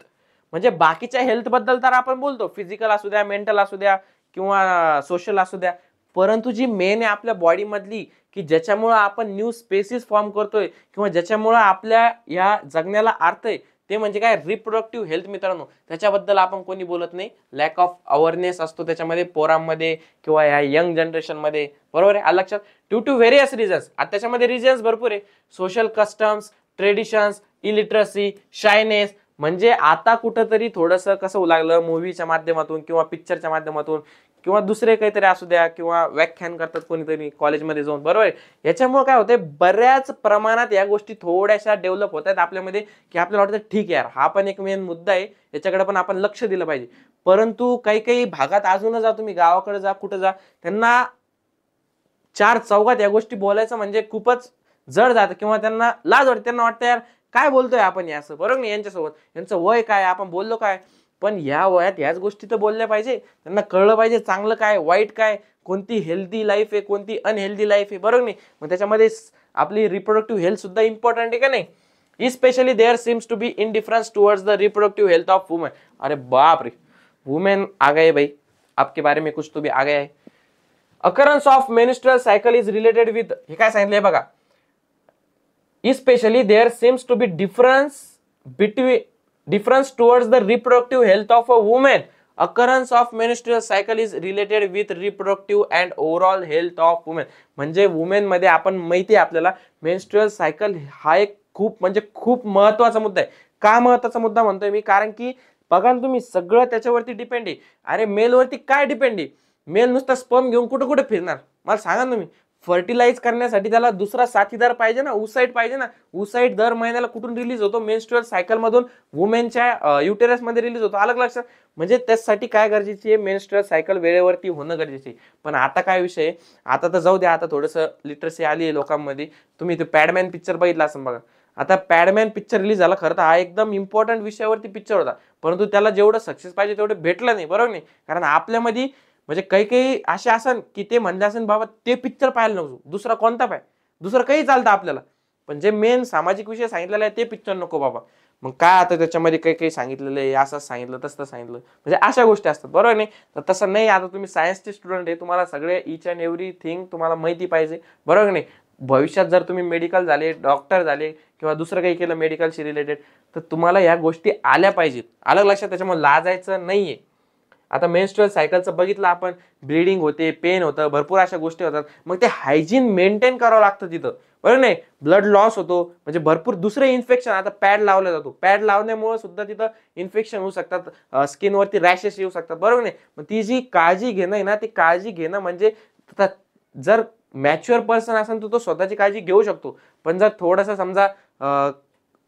म्हणजे बाकीच्या हेल्थ बद्दल तर आपण बोलतो, फिजिकल असू द्या, मेंटल असू द्या किंवा सोशल असू द्या, परंतु जी मेन आहे आपल्या बॉडी मधली की ज्याच्यामुळे आपण न्यू स्पेसिस फॉर्म करतोय किंवा ज्याच्यामुळे आपल्या या जगण्याला अर्थ आहे, ते म्हणजे काय, रिप्रोडक्टिव्ह हेल्थ मित्रांनो. त्याच्याबद्दल आपण कोणी बोलत नाही, लॅक ऑफ अवेअरनेस असतो त्याच्यामध्ये, पोरांमध्ये किंवा या यंग जनरेशन मध्ये, बरोबर आहे, लक्षात. Due to various reasons. आता त्याच्यामध्ये रिझन्स भरपूर आहे, social customs, traditions, illiteracy, shyness. म्हणजे आता कुठंतरी थोडंसं कसं लागलं, मूवीच्या माध्यमातून किंवा पिक्चरच्या माध्यमातून किंवा दुसरे काहीतरी असू द्या, किंवा व्याख्यान करतात कोणीतरी कॉलेजमध्ये जाऊन, बरोबर आहे. याच्यामुळे काय होतंय, बऱ्याच प्रमाणात या गोष्टी थोड्याशा डेव्हलप होत आहेत आपल्यामध्ये, की आपल्याला वाटतं ठीक आहे यार, हा पण एक मेन मुद्दा आहे, याच्याकडे पण आपण लक्ष दिलं पाहिजे. परंतु काही काही भागात अजून जा, तुम्ही गावाकडे जा, कुठं जा, त्यांना चार चौघात या गोष्टी बोलायचं म्हणजे खूपच जड जातं किंवा त्यांना लाज वाटते. त्यांना वाटतं यार काय बोलतोय आपण असं, बरोबर नाही, यांच्यासोबत यांचं वय काय, आपण बोललो काय. पण या वयात ह्याच गोष्टी तर बोलल्या पाहिजे. त्यांना कळलं पाहिजे चांगलं काय वाईट काय, कोणती हेल्दी लाईफ आहे, कोणती अनहेल्दी लाईफ आहे, बरोबर नाही. मग त्याच्यामध्ये आपली रिप्रोडक्टिव्ह हेल्थ सुद्धा इम्पॉर्टंट आहे का नाही. Especially there seems to be indifference towards the reproductive health of women. अरे बाप रे, वुमेन आ गए भाई, आपके बारे में कुछ तो भी आ गया है. Occurrence of menstrual cycle is related with, हे काय सांगितलंय बघा, especially there seems to be difference towards the reproductive health of a woman. Occurrence of menstrual cycle is related with reproductive and overall health of women. म्हणजे women मध्ये आपण माहिती आहे आपल्याला मेन्स्ट्रुअल सायकल हा एक खूप म्हणजे खूप महत्वाचा मुद्दा आहे. का महत्वाचा मुद्दा म्हणतोय मी, कारण की बघा ना तुम्ही, सगळं त्याच्यावरती डिपेंड आहे. अरे मेल वरती काय डिपेंड आहे, मेल नुसता स्पर्म घेऊन कुठे कुठे फिरणार, मला सांगा ना तुम्ही. फर्टिलाइज करण्यासाठी त्याला दुसरा साथीदार पाहिजे ना, उसाईट पाहिजे ना. उसाईट दर महिन्याला कुठून रिलीज होतो, मेन्स्ट्रुअल सायकल मधून वुमेनच्या युटेरस मध्ये रिलीज होतो. अलग लक्षात. म्हणजे त्यासाठी काय गरजेची आहे, मेन्स्ट्रुअल सायकल वेळेवरती होणं गरजेचे. पण आता काय विषय, आता तर जाऊ द्या, आता थोडंसं लिटरसी आली आहे लोकांमध्ये. तुम्ही ते पॅडमॅन पिक्चर बघितला असेल बघा. आता पॅडमॅन पिक्चर रिलीज झाला, खरं तर हा एकदम इम्पॉर्टंट विषयावरती पिक्चर होता, परंतु त्याला जेवढं सक्सेस पाहिजे तेवढं भेटलं नाही, बरोबर नाही. कारण आपल्यामध्ये म्हणजे काही काही असे असन की ते म्हणले असेल बाबा ते पिक्चर पाहायला नको, दुसरा कोणता पाय, दुसरं काही चालतं आपल्याला, पण जे मेन सामाजिक विषय सांगितलेला आहे ते पिक्चर नको बाबा. मग काय आता त्याच्यामध्ये काही काही सांगितलेलं आहे, असं सांगितलं तसं सांगितलं, म्हणजे अशा गोष्टी असतात, बरोबर नाही. तर तसं नाही. आता तुम्ही सायन्सचे स्टुडंट आहे, तुम्हाला सगळे इच अँड एव्हरीथिंग तुम्हाला माहिती पाहिजे, बरोबर नाही. भविष्यात जर तुम्ही मेडिकल झाले, डॉक्टर झाले किंवा दुसरं काही केलं मेडिकलशी रिलेटेड, तर तुम्हाला या गोष्टी आल्या पाहिजेत. अलग लक्षात. त्याच्यामुळे लाजायचं नाहीये. आता मेन्स्ट्रुअल सायकलचं बघितलं आपण, ब्लिडिंग होते, पेन होतं, भरपूर अशा गोष्टी होतात. मग ते हायजीन मेंटेन करावं लागतं तिथं, बरोबर नाही. ब्लड लॉस होतो, म्हणजे भरपूर दुसरे इन्फेक्शन. आता पॅड लावला जातो, पॅड लावण्यामुळे सुद्धा तिथं इन्फेक्शन होऊ शकतात, स्किनवरती रॅशेस येऊ शकतात, बरोबर नाही. मग ती जी काळजी घेणं आहे ना, ती काळजी घेणं म्हणजे जर मॅच्युअर पर्सन असेल तर तो स्वतःची काळजी घेऊ शकतो. पण जर थोडंसं समजा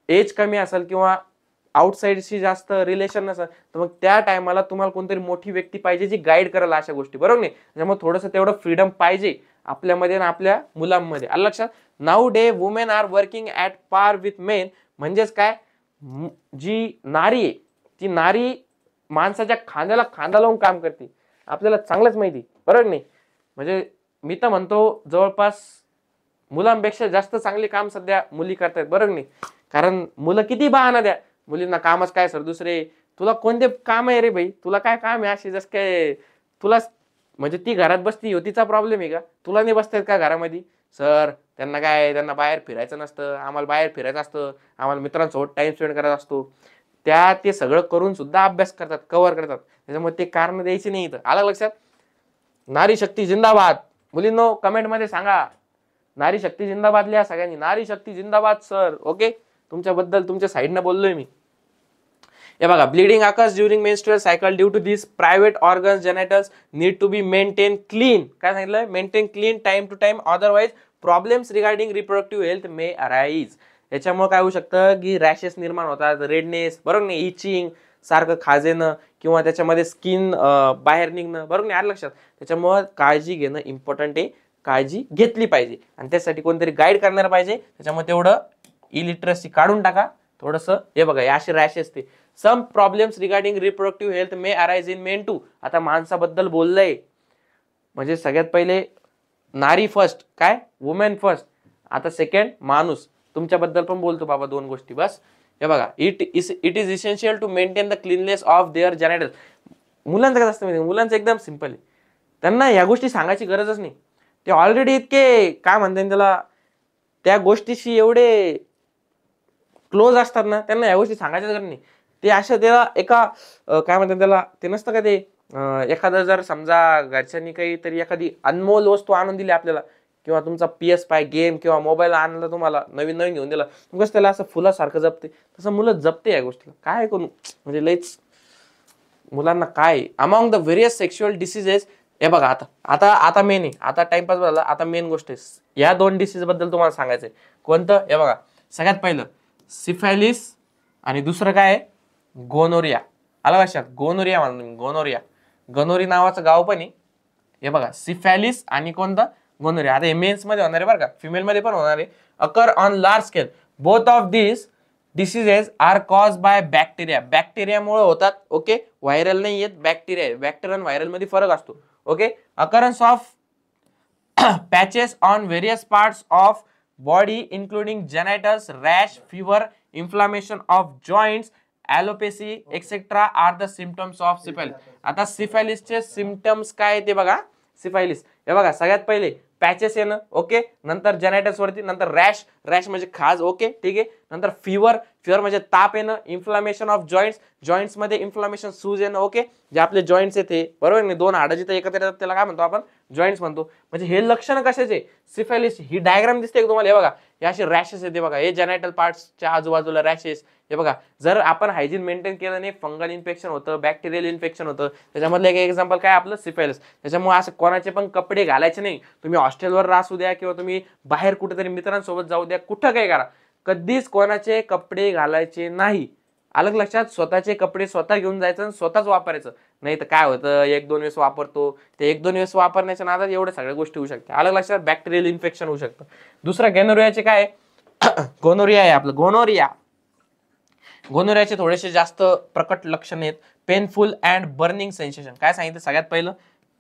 एज कमी असेल किंवा आउटसाइडशी जास्त रिलेशन नसेल, तर मग त्या टायमाला तुम्हाला कोणतरी मोठी व्यक्ती पाहिजे जी गाईड करायला अशा गोष्टी, बरोबर नाही. त्याच्यामुळे थोडंसं तेवढं फ्रीडम पाहिजे आपल्यामध्ये आणि आपल्या मुलांमध्ये. आलं लक्षात. Now day women are working at par with men. म्हणजेच काय, जी नारी आहे ती नारी माणसाच्या खांद्याला खांदा लावून काम करते, आपल्याला चांगलंच माहिती, बरोबर नाही. म्हणजे मी तर म्हणतो जवळपास मुलांपेक्षा जास्त चांगले काम सध्या मुली करतायत, बरोबर नाही. कारण मुलं किती बहाना द्या, मुलींना कामच काय सर दुसरे, तुला कोणते काम आहे रे भाई, तुला काय काम आहे असे, जस काय तुला म्हणजे ती घरात बसती हो, तिचा प्रॉब्लेम आहे का, तुला नाही बसतायत का घरामध्ये. सर त्यांना काय, त्यांना बाहेर फिरायचं नसतं, आम्हाला बाहेर फिरायचं असतं, आम्हाला मित्रांसोबत टाइम स्पेंड करायचा असतो. त्या ते सगळं करून सुद्धा अभ्यास करतात, कव्हर करतात. त्याच्यामुळे ते कारण द्यायची नाही इथं. आलं लक्षात. नारी शक्ती जिंदाबाद. मुलींनो कमेंटमध्ये सांगा, नारी शक्ती जिंदाबाद लिहा सगळ्यांनी, नारी शक्ती जिंदाबाद सर. ओके, तुमच्याबद्दल तुमच्या साईडनं बोललोय मी. हे बघा, bleeding occurs during menstrual cycle due to this private organs genitals need to be maintain clean. काय सांगितलं, maintain clean time to time, otherwise problems regarding reproductive health may arise. याच्यामुळे काय होऊ शकतं की रॅशेस निर्माण होतात, रेडनेस, बरोबर नाही, इचिंग सारखं खाजेनं किंवा त्याच्यामध्ये स्किन बाहेर निघणं, बरोबर नाही. आलं लक्षात. त्याच्यामुळे काळजी घेणं इम्पॉर्टंट आहे, काळजी घेतली पाहिजे आणि त्यासाठी कोणतरी गाईड करणार पाहिजे. त्याच्यामुळे तेवढं इलिटरसी काढून टाका थोडंसं. हे बघा, अशी रॅशेस ते some problems regarding reproductive health may arise in men too. आता माणसाबद्दल बोललंय म्हणजे सगळ्यात पहिले नारी फर्स्ट, काय वुमेन फर्स्ट. आता सेकंड माणूस. तुमच्याबद्दल पण बोलतो बाबा, दोन गोष्टी बस. हे बघा, it is essential to maintain the cleanness of their genitals. मुलांचं कसं असतं माहिती, मुलांचं एकदम सिंपल आहे, त्यांना या गोष्टी सांगायची गरजच नाही. ते ऑलरेडी इतके काय म्हणतात त्याला, त्या गोष्टीशी एवढे क्लोज असतात ना, त्यांना या गोष्टी सांगायच्याच गरज नाही. ते अशा त्याला एका काय म्हणतात त्याला, ते नसतं का ते एखादं जर समजा घरच्यांनी काहीतरी एखादी अनमोल वस्तू आणून दिली आपल्याला, किंवा तुमचा PS5 गेम किंवा मोबाईल आणला तुम्हाला, नवीन नवीन घेऊन दिला, मगच त्याला असं फुलासारखं जपते, तसं मुलं जपते या गोष्टीला. काय करू म्हणजे लईच मुलांना काय. Among the various sexual diseases. हे बघा, आता आता आता मेन आहे, आता टाइमपास झाला, आता मेन गोष्ट आहे. या दोन डिसीज बद्दल तुम्हाला सांगायचंय. कोणतं, हे बघा, सगळ्यात पहिलं सिफॅलिस आणि दुसरं काय आहे, गोनोरिया. आलं लक्षात. गोनोरिया म्हणून गोनोरिया, गनोरी नावाचं गाव पण आहे. हे बघा सिफॅलिस आणि कोणतं गोनोरिया. आता हे मेन्स मध्ये होणार आहे बरं का, फिमेल मध्ये पण होणार आहे. Occur on large scale. Both of this diseases are cause by bacteria. बॅक्टेरियामुळे होतात. ओके, व्हायरल नाही आहेत, बॅक्टेरिया. बॅक्टेरिया आणि व्हायरल मध्ये फरक असतो. Okay, occurrence of patches on various parts of body including genitals, rash, fever, inflammation of joints, alopecia etc. are the symptoms of syphilis. आता syphilis चे symptoms काय आहे ते बघा. syphilis हे बघा सगळ्यात पहिले पॅचेस येणं. ओके, नंतर जेनायटल्स वरती, नंतर रॅश, रॅश म्हणजे खाज. ओके ठीक आहे, नंतर फिवर, फिवर म्हणजे ताप येणं. इन्फ्लामेशन ऑफ जॉइंट्स, जॉइंट्स मध्ये इन्फ्लामेशन, सूज येणं. ओके, जे आपले जॉइंट्स येते बरोबर नाही, दोन हाडं जिथे एकत्र येतात त्याला काय म्हणतो आपण, जॉइंट्स म्हणतो. म्हणजे हे लक्षण कशाचे, सिफिलिस. ही डायग्राम दिसते तुम्हाला, हे बघा हे असे रॅशेस येते बघा, हे जेनायटल पार्ट्सच्या आजूबाजूला रॅशेस. हे बघा जर आपण हायजीन मेंटेन केलं नाही, फंगल इन्फेक्शन होतं, बॅक्टेरियल इन्फेक्शन होतं. त्याच्यामधलं एक एक्झाम्पल काय आपलं सिफिलिस. त्याच्यामुळे असं कोणाचे पण कपडे घालायचे नाही. तुम्ही हॉस्टेलवर राहू द्या किंवा तुम्ही बाहेर कुठेतरी मित्रांसोबत जाऊ द्या, कुठं काय करा, कधीच कोणाचे कपडे घालायचे नाही. अलग लक्षात. स्वतःचे कपडे स्वतः घेऊन जायचं आणि स्वतःच वापरायचं. नाही तर काय होतं, एक दोन वेळेस वापरतो, ते एक दोन वेळेस वापरण्याच्या नादात एवढ्या सगळ्या गोष्टी होऊ शकतात. अलग लक्षात. बॅक्टेरियल इन्फेक्शन होऊ शकतं. दुसरं गॅनोरियाचे काय, गोनोरिया आहे आपलं. गोनोरिया, गोनोरियाचे थोडेसे जास्त प्रकट लक्षण आहेत. Painful and burning sensation. काय सांगितलं सगळ्यात पहिलं,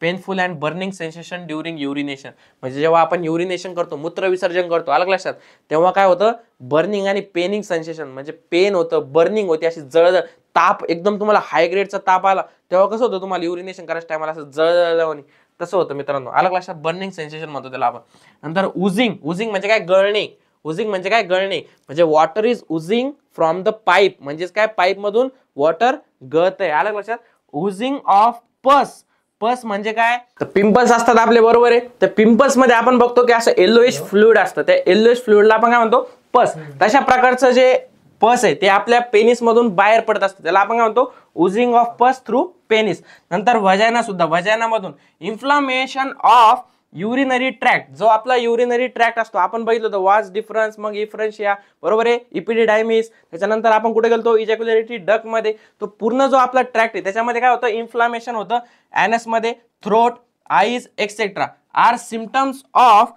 painful and burning sensation during urination. म्हणजे जेव्हा आपण युरिनेशन करतो, मूत्र विसर्जन करतो, अलग लक्षात, तेव्हा काय होतं, बर्निंग आणि पेनिंग सेन्सेशन. म्हणजे पेन होतं, बर्निंग होते, अशी जळजळ, ताप, एकदम तुम्हाला हाय ग्रेडचा ताप आला तेव्हा कसं होतं, तुम्हाला युरिनेशन करायच्या टायमाला असं जळजळ तसं होतं मित्रांनो. अलग लक्षात. बर्निंग सेन्सेशन म्हणतो त्याला आपण. नंतर उझिंग. उझिंग म्हणजे काय, गळणे. उझिंग म्हणजे काय, गळणे. म्हणजे water is oozing from the pipe. म्हणजेच काय, पाईप मधून वॉटर गळत आहे. अलग लक्षात. उझिंग ऑफ पस. पस म्हणजे काय, तर पिंपल्स असतात आपले बरोबर आहे. तर पिंपल्स मध्ये आपण बघतो की असं येलोइश फ्लुइड असतं, त्या येलोइश फ्लुइडला आपण काय म्हणतो, पस. तशा प्रकारचं जे पस आहे ते आपल्या पेनिस मधून बाहेर पडत असतं, त्याला आपण काय म्हणतो, उझिंग ऑफ पस थ्रू पेनिस. नंतर व्हाजायना सुद्धा, व्हाजायना मधून इन्फ्लामेशन ऑफ युरिनरी ट्रॅक्ट. जो आपला युरिनरी ट्रॅक्ट असतो, आपण बघितलं होतं वाज डिफरन्स, मग इफरन्शिया बरोबर आहे, इपिडिडायमिस. त्याच्यानंतर आपण कुठे गेलो, इजॅक्युलेटरी डक्ट मध्ये. तो पूर्ण जो आपला ट्रॅक्ट आहे त्याच्यामध्ये काय होतं, इन्फ्लामेशन होतं. एनस मध्ये, throat, eyes etcetera are symptoms of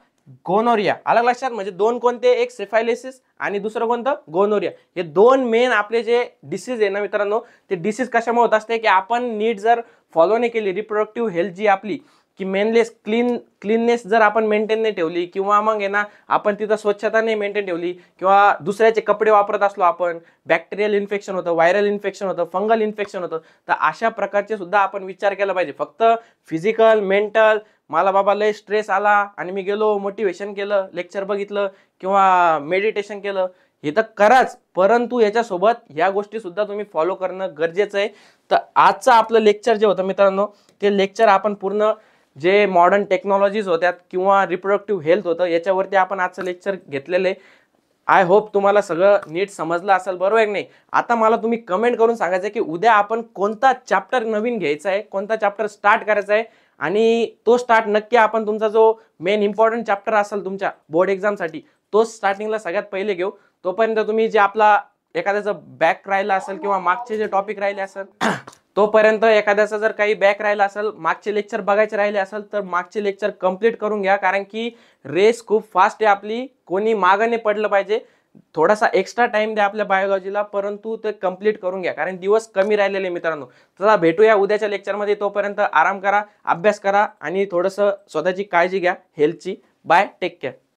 gonorrhoea. अलग लक्षात. म्हणजे दोन कोणते, एक सिफायलिसिस आणि दुसरं कोणतं, गोनोरिया. हे दोन मेन आपले जे डिसीज आहे ना मित्रांनो, ते डिसीज कशामुळे होत असते की आपण नीट जर फॉलो नाही केली, रिप्रोडक्टिव्ह हेल्थ जी आपली, की मेनलेस क्लीननेस जर आपण मेंटेन नाही ठेवली, किंवा मग आहे ना आपण तिथं स्वच्छता नाही मेंटेन ठेवली, किंवा दुसऱ्याचे कपडे वापरत असलो आपण, बॅक्टेरियल इन्फेक्शन होतं, व्हायरल इन्फेक्शन होतं, फंगल इन्फेक्शन होतं. तर अशा प्रकारचे सुद्धा आपण विचार केला पाहिजे. फक्त फिजिकल, मेंटल, मला बाबा लय स्ट्रेस आला आणि मी गेलो मोटिवेशन केलं, लेक्चर बघितलं किंवा मेडिटेशन केलं, हे तर कराच, परंतु याच्यासोबत ह्या गोष्टी सुद्धा तुम्ही फॉलो करणं गरजेचं आहे. तर आजचं आपलं लेक्चर जे होतं मित्रांनो, ते लेक्चर आपण पूर्ण जे मॉडर्न टेक्नॉलॉजीज होत्यात किंवा रिप्रोडक्टिव्ह हेल्थ होतं याच्यावरती आपण आजचं लेक्चर घेतलेलं आहे. आय होप तुम्हाला सगळं नीट समजलं असेल बरोबर आहे की नाही. आता मला तुम्ही कमेंट करून सांगायचं की उद्या आपण कोणता चॅप्टर नवीन घ्यायचा आहे, कोणता चॅप्टर स्टार्ट करायचा आहे, आणि तो स्टार्ट नक्की आपण तुमचा जो मेन इम्पॉर्टंट चॅप्टर असेल तुमच्या बोर्ड एक्झामसाठी, तो स्टार्टिंगला सगळ्यात पहिले घेऊ. तोपर्यंत तुम्ही जे आपला एखाद्याचं बॅक राहिला असेल किंवा मागचे जे टॉपिक राहिले असेल, तोपर्यंत एखाद्याचा जर काही बॅक राहिला असेल, मागचे लेक्चर बघायचे राहिले असेल, तर मागचे लेक्चर कंप्लीट करून घ्या. कारण की रेस खूप फास्ट आहे आपली, कोणी मागं पडलं पाहिजे. थोडासा एक्स्ट्रा टाइम द्या आपल्या बायोलॉजीला, परंतु ते कंप्लीट करून घ्या, कारण दिवस कमी राहिलेले मित्रांनो. चला भेटूया उद्याच्या लेक्चरमध्ये. तोपर्यंत आराम करा, अभ्यास करा आणि थोडंसं स्वतःची काळजी घ्या हेल्थची. Bye, take care.